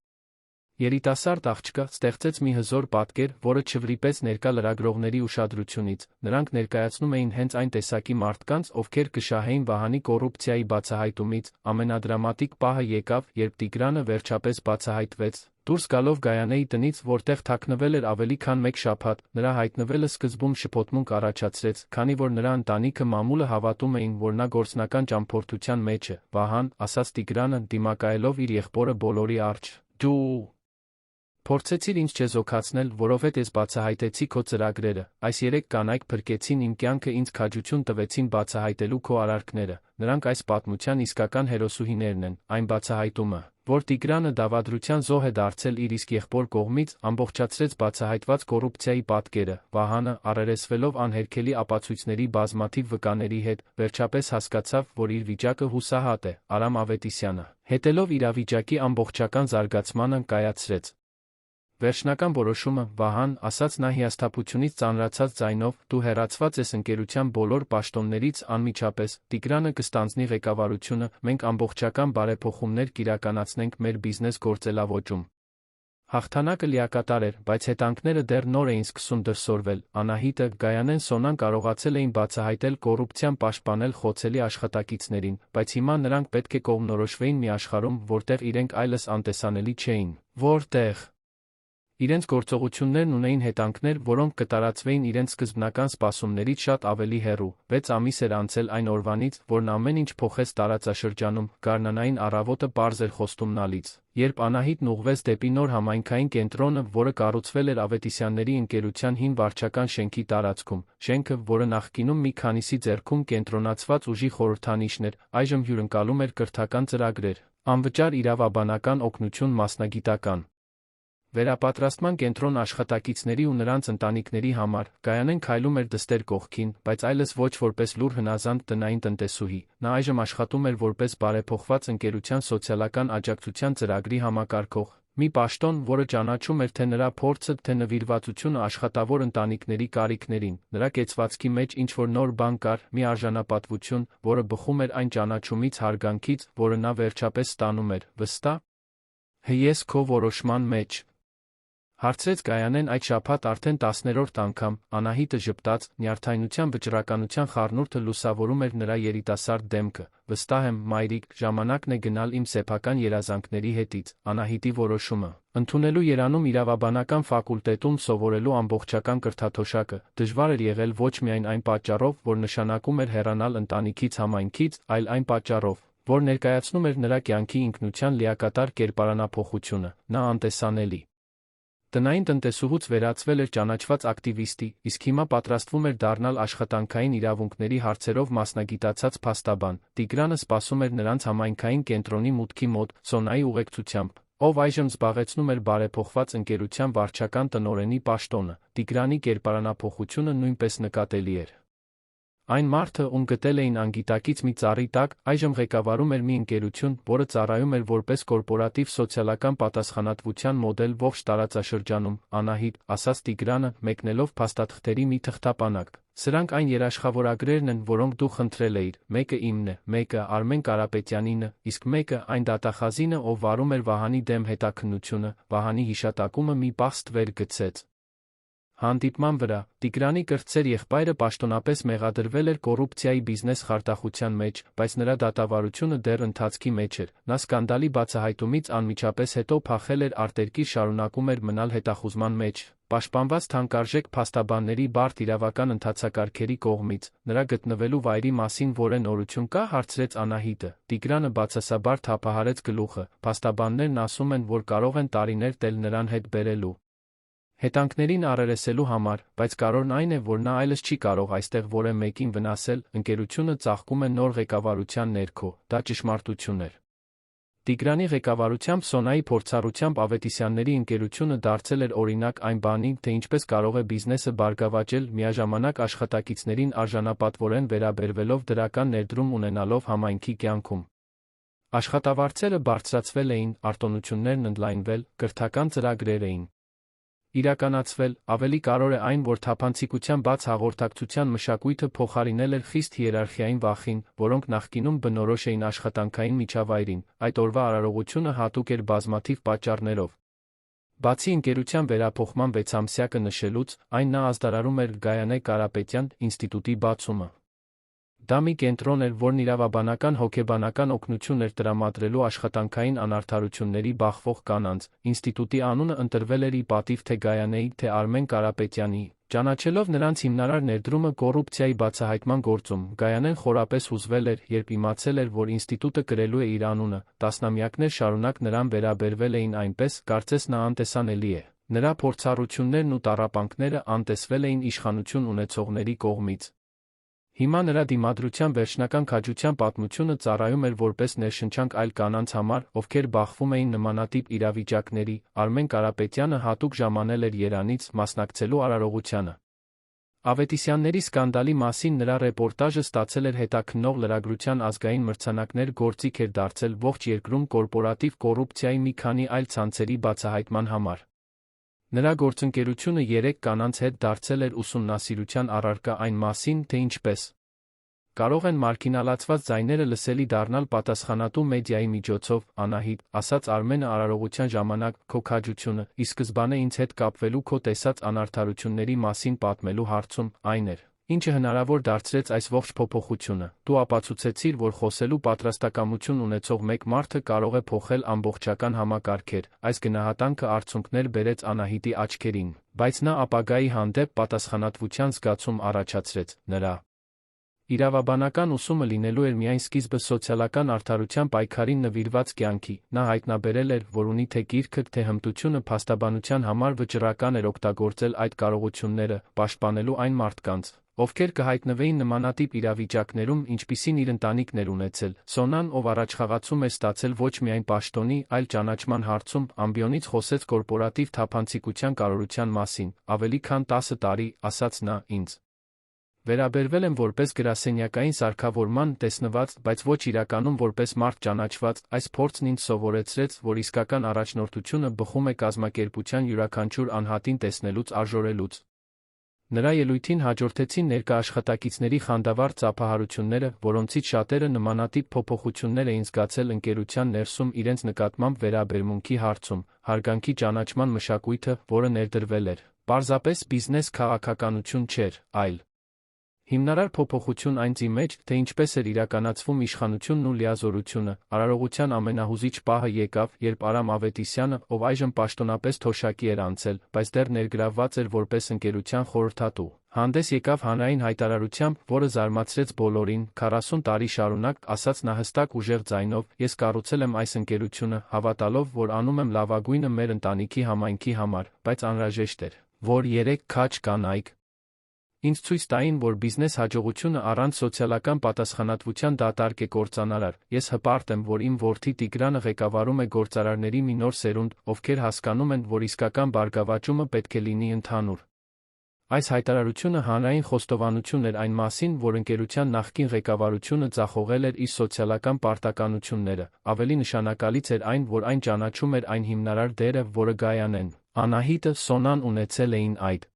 երիտասարդ աղջկա ստեղծեց մի հզոր պատկեր, որը չվրիպեց ներկա լրագրողների ուշադրությունից, նրանք ներկայացնում էին հենց այն տեսակի մարդկանց, ովքեր կշահեին Վահանի կոռուպցիայի բացահայտումից, ամենադրամատիկ պահը եկավ, երբ Տիգրանը վերջապես բացահայտվեց, դուրս գալով Գայանեի տնից, որտեղ թաքնվել էր ավելի քան 1 շաբաթ, նրա հայտնվելը սկզբում շփոթմունք առաջացրեց, քանի որ նրա ընտանիքը մամուլը հավատում էին, որ նա գործնական ճամփորդության մեջ է, Վահան, ասաց Տիգրանը, դիմակայելով իր եղբորը բոլորի առջ, դու փորձեցիր ինձ չեզոքացնել, որովհետև ես բացահայտեցի քո ծրագրերը, այս 3 կանայք փրկեցին իմ կյանքը, ինձ քաջություն տվեցին բացահայտելու քո արարքները, նրանք այս պատմության իսկական հերոսուհիներն են, այն բացահայտումը, որ Տիգրանը դավադրության զոհ է դարձել իր իսկ եղբոր կողմից, ամբողջացրեց բացահայտված կոռուպցիայի պատկերը, Վահանը, առերեսվելով անհերքելի ապացույցների բազմաթիվ վկաների հետ, վերջապես հասկացավ, որ իր վիճակը հուսահատ է, Արամ Ավետիսյանը, հետելով իրավիճակի ամբողջական զարգացմանը, կայացրեց վերջնական որոշումը, Վահան, ասաց նա հիասթափությունից ծանրացած ձայնով, դու հեռացված ես ընկերության բոլոր պաշտոններից անմիջապես, Տիգրանը կստանձնի ղեկավարությունը, մենք ամբողջական բարեփոխումներ կիրականացնենք մեր բիզնես գործելավոճում։ Հաղթանակը լիակատար էր, բայց հետանքները դեռ նոր էին սկսում դրսևորվել, Անահիտը, Գայանեն, Սոնան կարողացել էին բացահայտել կոռուպցիան, պաշտպանել խոցելի աշխատակիցներին, բայց հիմա նրանք պետք է կողմնորոշվեին մի աշխարհում, որտեղ իրենք այլևս անտեսանելի չէին, որտեղ իրենց գործողություններն ունեին հետանքներ, որոնք կտարածվեին իրենց սկզբնական սպասումներից շատ ավելի հեռու, 6 ամիս էր անցել այն օրվանից, որն ամեն ինչ փոխեց տարածաշրջանում, գարնանային առավոտը պարզ էր խոստումնալից, երբ Անահիտն ուղղվեց դեպի նոր համայնքային կենտրոնը, որը կառուցվել էր Ավետիսյանների ընկերության հին վարչական շենքի տարածքում, շենքը, որը նախկինում մի քանիսի ձեռքում կենտրոնացված ուժի խորհրդանիշն էր, այժմ հյուրընկալում էր կրթական ծրագրեր, անվճար իրավաբանական օգնություն, մասնագիտական վերապատրաստման կենտրոն աշխատակիցների ու նրանց ընտանիքների համար, Գայանեն քայլում էր դստեր կողքին, բայց այլևս ոչ որպես լուր հնազանդ տնային տնտեսուհի, նա այժմ աշխատում էր որպես բարեփոխված ընկերության սոցիալական աջակցության ծրագրի համակարգող, մի պաշտոն, որը ճանաչում էր թե նրա փորձը, թե նվիրվածությունը աշխատավոր ընտանիքների կարիքներին, նրա կեցվածքի մեջ ինչ-որ նոր բան կար, մի արժանապատվություն, որը բխում էր այն ճանաչումից, հարգանքից, որը նա վերջապես ստանում էր, վստահ ես քո որոշման մեջ հարցրեց Գայանեն այդ շաբաթ արդեն 10-րդ անգամ, Անահիտը ժպտաց, նյարդայնության վճռականության խառնուրդը լուսավորում էր նրա երիտասարդ դեմքը, վստահ եմ, մայրիկ, ժամանակն է գնալ իմ սեփական երազանքների հետից, Անահիտի որոշումը, ընդունելու Երանում իրավաբանական ֆակուլտետում սովորելու ամբողջական կրթաթոշակը, դժվար էր եղել ոչ միայն այն պատճառով, որ նշանակում էր հեռանալ ընտանիքից, համայնքից, այլ այն պատճառով, որ ներկայացնում էր նրա կյանքի ինքնության լիակատար կերպարանափոխությունը, նա անտեսանելի տնային տնտեսուհուց վերածվել էր ճանաչված ակտիվիստի, իսկ հիմա պատրաստվում էր դառնալ աշխատանքային իրավունքների հարցերով մասնագիտացած փաստաբան, Տիգրանը սպասում էր նրանց համայնքային կենտրոնի մուտքի մոտ, Սոնայի ուղեկցությամբ, ով այժմ զբաղեցնում էր բարեփոխված ընկերության վարչական տնօրենի պաշտոնը, Տիգրանի կերպարանափոխությունը նույնպես նկատելի էր։ Այն մարդը, ում գտել էին անգիտակից մի ծառի տակ, այժմ ղեկավարում էր մի ընկերություն, որը ծառայում էր որպես կորպորատիվ սոցիալական պատասխանատվության մոդել ողջ տարածաշրջանում, Անահիտ, ասաց Տիգրանը, մեկնելով փաստաթղթերի մի թղթապանակ։ Սրանք այն երաշխավորագրերն են, որոնք դու խնդրել էիր, մեկը իմն է, մեկը Արմեն Կարապետյանինը, իսկ մեկը այն դատախազինը, ով վարում էր Վահանի դեմ հետաքննությունը, Վահանի հիշատակումը մի պահ ստվեր գցեց։ Հանդիպման վրա Տիգրանի կրտսեր եղբայրը պաշտոնապես մեղադրվել էր կոռուպցիայի բիզնես խարդախության մեջ, բայց նրա դատավարությունը դեռ ընթացքի մեջ էր։ Նա սկանդալի բացահայտումից անմիջապես հետո փախել էր արտերկիր, շարունակում էր մնալ հետախուզման մեջ, պաշտպանված թանկարժեք փաստաբանների բարդ իրավական ընթացակարգերի կողմից։ Նրա գտնվելու վայրի մասին որը նորություն կա, հարցրեց Անահիտը։ Տիգրանը բացասաբար թափահարեց գլուխը։ Փաստաբաններն ասում են, որ կարող են տարիներ տել նրան հետ բերելու հետանքներին առերեսելու համար, բայց կարևորն այն է, որ նա այլևս չի կարող այստեղ որևէ մեկին վնասել։ Ընկերությունը ծաղկում է նոր ղեկավարության ներքո, դա ճշմարտություն էր։ Տիգրանի ղեկավարությամբ Սոնայի փորձառությամբ Ավետիսյանների ընկերությունը դարձել էր օրինակ այն բանի, թե ինչպես կարող է բիզնեսը բարգավաճել, միաժամանակ աշխատակիցներին արժանապատվորեն վերաբերվելով, դրական ներդրում ունենալով համայնքի կյանքում։ Աշխատավարձերը բարձրացվել էին, արտոնություններն ընդլայնվել, կրթական ծրագրեր էին իրականացվել, ավելի կարևոր է այն, որ թափանցիկության բաց հաղորդակցության մշակույթը փոխարինել էր խիստ հիերարխիային վախին, որոնք նախկինում բնորոշ էին աշխատանքային միջավայրին։ Այդ օրվա արարողությունը հատուկ էր բազմաթիվ պատճառներով։ Բացի ընկերության վերափոխման 6-ամսյակը նշելուց, այն նա ազդարարում էր Գայանե Կարապետյան ինստիտուտի բացումը։ Դա մի կենտրոն էր, որն իրավաբանական հոգեբանական օգնություն էր տրամադրելու աշխատանքային անարդարությունների բախվող կանանց։ Ինստիտուտի անունը ընտրվել էր ի պատիվ թե Գայանեի, թե Արմեն Կարապետյանի, ճանաչելով նրանց հիմնարար ներդրումը կոռուպցիայի բացահայտման գործում։ Գայանեն խորապես հուզվել էր, երբ իմացել էր, որ ինստիտուտը կրելու է իր անունը։ Տասնամյակներ շարունակ նրան վերաբերվել էին այնպես, կարծես նա անտեսանելի է։ Նրա փորձառություններն ու տառապանքները անտեսվել էին իշխանություն ունեցողների կողմից։ Հիմա նրա դիմադրության վերջնական քաջության պատմությունը ծառայում էր որպես ներշնչանք այլ կանանց համար, ովքեր բախվում էին նմանատիպ իրավիճակների։ Արմեն Կարապետյանը հատուկ ժամանել էր Երանից, մասնակցելու արարողությանը։ Ավետիսյանների սկանդալի մասին նրա ռեպորտաժը ստացել էր հետաքննող լրագրության ազգային մրցանակներ, գործիք էր դարձել ողջ երկրում կորպորատիվ կոռուպցիայի մի քանի այլ ցանցերի բացահայտման համար։ Նրա գործընկերությունը 3 կանանց հետ դարձել էր ուսումնասիրության առարկա այն մասին, թե ինչպես կարող են մարգինալացված ձայները լսելի դառնալ պատասխանատու մեդիայի միջոցով։ Անահիտ, ասաց Արմենը արարողության ժամանակ, քո քաջությունը, ի սկզբանե ինձ հետ կապվելու, քո տեսած անարդարությունների մասին պատմելու հարցում, այն էր, ինչը հնարավոր դարձրեց այս ողջ փոփոխությունը։ Դու ապացուցեցիր, որ խոսելու պատրաստակամություն ունեցող մեկ մարդը կարող է փոխել ամբողջական համակարգեր։ Այս գնահատանքը արցունքներ բերեց Անահիտի աչքերին, բայց նա ապագայի հանդեպ պատասխանատվության զգացում առաջացրեց։ Նրա իրավաբանական ուսումը լինելու էր միայն սկիզբը սոցիալական արդարության պայքարին նվիրված կյանքի։ Նա հայտնաբերել էր, որ ունի թե գիրքը, թե հմտությունը փաստաբանության համար վճռական էր օգտագործել այդ կարողությունները, պաշտպանելու այն մարդկանց, ովքեր կհայտնվեին նմանատիպ իրավիճակներում, ինչպիսին իր ընտանիքն էր ունեցել։ Սոնան, ով առաջխաղացում էր ստացել ոչ միայն պաշտոնի, այլ ճանաչման հարցում, ամբիոնից խոսեց կորպորատիվ թափանցիկության կարողության մասին։ Ավելի քան 10 տարի, ասաց նա, ինձ վերաբերվել եմ որպես գրասենյակային սարքավորման տեսնված, բայց ոչ իրականում որպես մարդ ճանաչված։ Այս փորձն ինձ սովորեցրեց, որ իսկական առաջնորդությունը բխում է կազմակերպության յուրաքանչյուր անհատին տեսնելուց, արժորելուց։ Նրա ելույթին հաջորդեցին ներկա աշխատակիցների խանդավառ ծափահարությունները, որոնցից շատերը նմանատիպ փոփոխություններ էին զգացել ընկերության ներսում իրենց նկատմամբ վերաբերմունքի հարցում, հարգանքի ճանաչման մշակույթը, որը ներդրվել էր, պարզապես բիզնես քաղաքականություն չէր, այլ հիմնարար փոփոխություն այն ձի մեջ, թե ինչպես էր իրականացվում իշխանությունն ու լիազորությունը։ Արարողության ամենահուզիչ պահը եկավ, երբ Արամ Ավետիսյանը, ով այժմ պաշտոնապես թոշակի էր անցել, բայց դեռ ներգրավված էր որպես ընկերության խորհրդատու, հանդես եկավ հանրային հայտարարությամբ, որը զարմացրեց բոլորին։ 40 տարի շարունակ, ասաց նա հստակ ուժեղ ձայնով, ես կառուցել եմ այս ընկերությունը, հավատալով, որ անում եմ լավագույնը մեր ընտանիքի համայնքի համար, բայց անհրաժեշտ էր, որ 3 քաջ կանայք ինձ ցույց տային, որ բիզնես հաջողությունը առանց սոցիալական պատասխանատվության դատարկ է կործանարար։ Ես հպարտ եմ, որ իմ որդի Տիգրանը ղեկավարում է գործարարների մի նոր սերունդ, ովքեր հասկանում են, որ իսկական բարգավաճումը պետք է լինի ընդհանուր։ Այս հայտարարությունը հանրային խոստովանություն էր այն մասին, որ ընկերության նախկին ղեկավարությունը ձախողել էր իր սոցիալական պարտականությունները։ Ավելի նշանակալից էր այն, որ այն ճանաչում էր այն հիմնարար դերը, որը Գայանեն, Անահիտը, Սոնան ունեցել էին այդ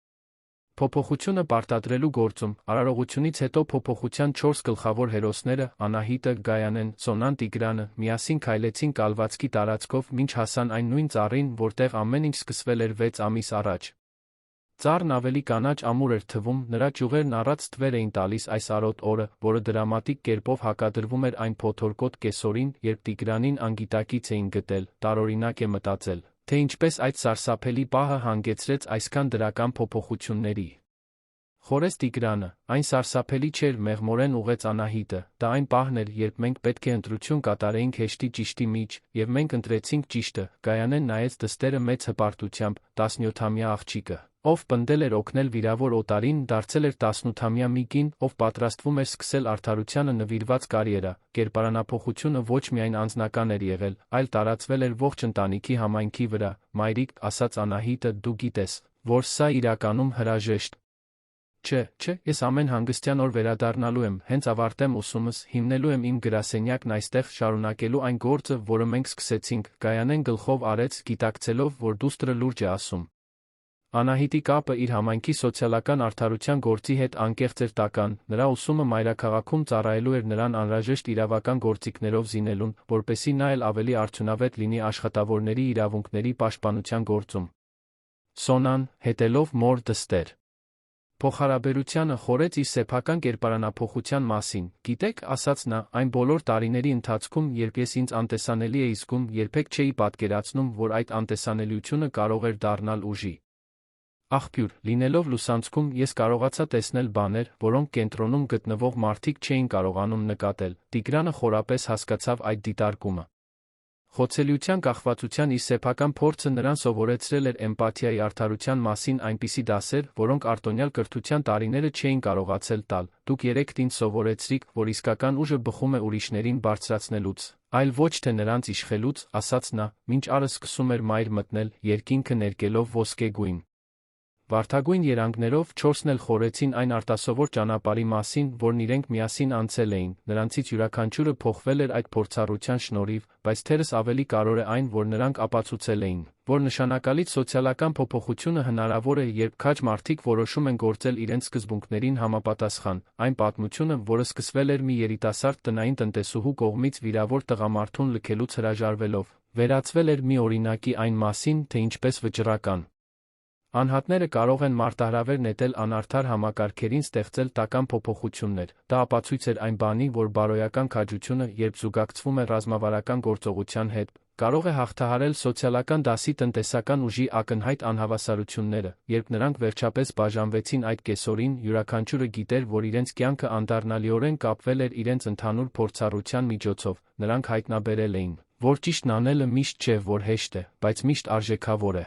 փոփոխությունը պարտադրելու գործում։ Արարողությունից հետո փոփոխության 4 գլխավոր հերոսները՝ Անահիտը, Գայանեն, Սոնան, Տիգրանը, միասին քայլեցին կալվածքի տարածքով, մինչ հասան այն նույն ծառին, որտեղ ամեն ինչ սկսվել էր 6 ամիս առաջ։ Ծառն ավելի կանաչ ամուր էր թվում, նրա ճյուղերն առած թվեր էին տալիս այս արոտ օրը, որը դրամատիկ կերպով հակադրվում էր այն փոթորկոտ կեսօրին, երբ Տիգրանին անգիտակից էին գտել, տարօրինակ է մտածել, թե ինչպես այդ սարսափելի պահը հանգեցրեց այսքան դրական փոփոխությունների։ Խորեց Տիգրանը, այն սարսափելի չէր, մեղմորեն ուղղեց Անահիտը, դա այն պահն էր, երբ մենք պետք է ընտրություն կատարեինք հեշտի ճիշտի միջ, եւ մենք ընտրեցինք ճիշտը։ Գայանեն նայեց դստերը մեծ հպարտությամբ, 17-ամյա աղջիկը, ով պնդել էր օգնել վիրավոր օտարին, դարձել էր 18-ամյա մի կին, ով պատրաստվում էր սկսել արդարությանը նվիրված կարիերա։ Կերպարանափոխությունը ոչ միայն անձնական էր եղել, այլ տարածվել էր ողջ ընտանիքի համայնքի վրա։ Մայրիկ, ասաց Անահիտը, դու գիտես, որ սա իրականում հրաժեշտ չէ, ես ամեն հանգստյան օր վերադառնալու եմ, հենց ավարտեմ ուսումս, հիմնելու եմ իմ գրասենյակն այստեղ, շարունակելու այն գործը, որը մենք սկսեցինք։ Գայանեն գլխով արեց, գիտակցելով, որ դուստրը լուրջ է ասում։ Անահիտի կապը իր համայնքի սոցիալական արդարության գործի հետ անկեղծ էր տական, նրա ուսումը մայրաքաղաքում ծառայելու էր նրան անհրաժեշտ իրավական գործիքներով զինելուն, որպեսզի նա էլ ավելի արդյունավետ լինի աշխատավորների իրավունքների պաշտպանության գործում։ Սոնան, հետելով մոր դստեր փոխհարաբերությանը, խորեց իր սեփական կերպարանափոխության մասին։ Գիտեք, ասաց նա, այն բոլոր տարիների ընթացքում, երբ ես ինձ անտեսանելի էի զգում, երբեք չէի պատկերացնում, որ այդ անտեսանելիությունը կարող էր դառնալ ուժի աղբյուր։ Լինելով լուսանցքում, ես կարողացա տեսնել բաներ, որոնք կենտրոնում գտնվող մարդիկ չէին կարողանում նկատել։ Տիգրանը խորապես հասկացավ այդ դիտարկումը։ Խոցելիության կախվածության իր սեփական փորձը նրան սովորեցրել էր էմպաթիայի արդարության մասին այնպիսի դասեր, որոնք արտոնյալ կրթության տարիները չէին կարողացել տալ։ Դուք երեքդ ինձ սովորեցրիք, որ իսկական ուժը բխում է ուրիշներին բարձրացնելուց, այլ ոչ թե նրանց իշխելուց, ասաց նա, մինչ ալը սկսում էր մայր մտնել, երկինքը ներկելով ոսկեգույն վարդագույն երանգներով, չորսն էլ խորեցին այն արտասովոր ճանապարհի մասին, որն իրենք միասին անցել էին։ Նրանցից յուրաքանչյուրը փոխվել էր այդ փորձառության շնորհիվ, բայց թերս ավելի կարևոր է այն, որ նրանք ապացուցել էին, որ նշանակալից սոցիալական փոփոխությունը հնարավոր է, երբ քաջ մարդիկ որոշում են գործել իրենց սկզբունքներին համապատասխան։ Այն պատմությունը, որը սկսվել էր մի երիտասարդ տնային տնտեսուհու կողմից վիրավոր տղամարդուն լքելուց հրաժարվելով, վերածվել էր մի օրինակի այն մասին, թե ինչպես վճռական անհատները կարող են մարտահրավեր նետել անարդար համակարգերին, ստեղծել տական փոփոխություններ։ Դա ապացույց էր այն բանի, որ բարոյական քաջությունը, երբ զուգակցվում է ռազմավարական գործողության հետ, կարող է հաղթահարել սոցիալական դասի տնտեսական ուժի ակնհայտ անհավասարությունները։ Երբ նրանք վերջապես բաժանվեցին այդ կեսօրին, յուրաքանչյուրը գիտեր, որ իրենց կյանքը անդառնալիորեն կապվել էր իրենց ընդհանուր փորձառության միջոցով։ Նրանք հայտնաբերել էին, որ ճիշտն անելը միշտ չէ, որ հեշտ է, բայց միշտ արժեքավոր է։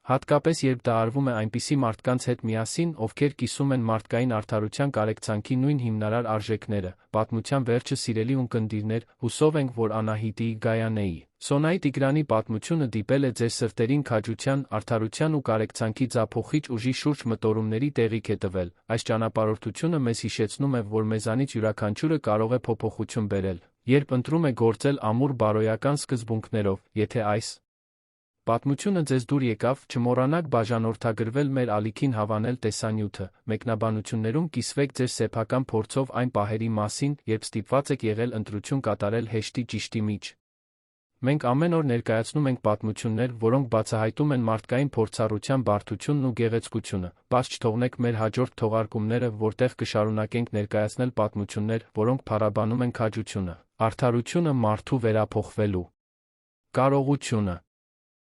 Հատկապես երբ դա արվում է այնպիսի մարդկանց հետ միասին, ովքեր կիսում են մարդկային արդարության կարեկցանքի նույն հիմնարար արժեքները։ Պատմության վերջը, սիրելի ունկնդիրներ, հուսով ենք, որ Անահիտի, Գայանեի, Սոնայի, Տիգրանի պատմությունը դիպել է ձեր սրտերին քաջության, արդարության ու կարեկցանքի ձափողիչ ուժի շուրջ մտորումների տեղիք է տվել։ Այս ճանապարհորդությունը մեզ հիշեցնում է, որ մեզանից յուրաքանչյուրը կարող է փոփոխություն բերել, երբ ընտրում է գործել ամուր բարոյական սկզբունքներով։ Եթե այս պատմությունը ձեզ դուր եկավ, չմոռանաք բաժանորդագրվել մեր ալիքին հավանել տեսանյութը։ Մեկնաբանություններում կիսվեք ձեր սեփական փորձով այն պահերի մասին, երբ ստիպված եք եղել ընտրություն կատարել հեշտի ճիշտի միջ։ Մենք ամեն օր ներկայացնում ենք պատմություններ, որոնք բացահայտում են մարդկային փորձառության բարդությունն ու գեղեցկությունը։ Բաց չթողնեք մեր հաջորդ թողարկումները, որտեղ կշարունակենք ներկայացնել պատմություններ, որոնք փառաբանում են քաջությունը, արդարությունը, մարդու վերափոխվելու կարողությունը։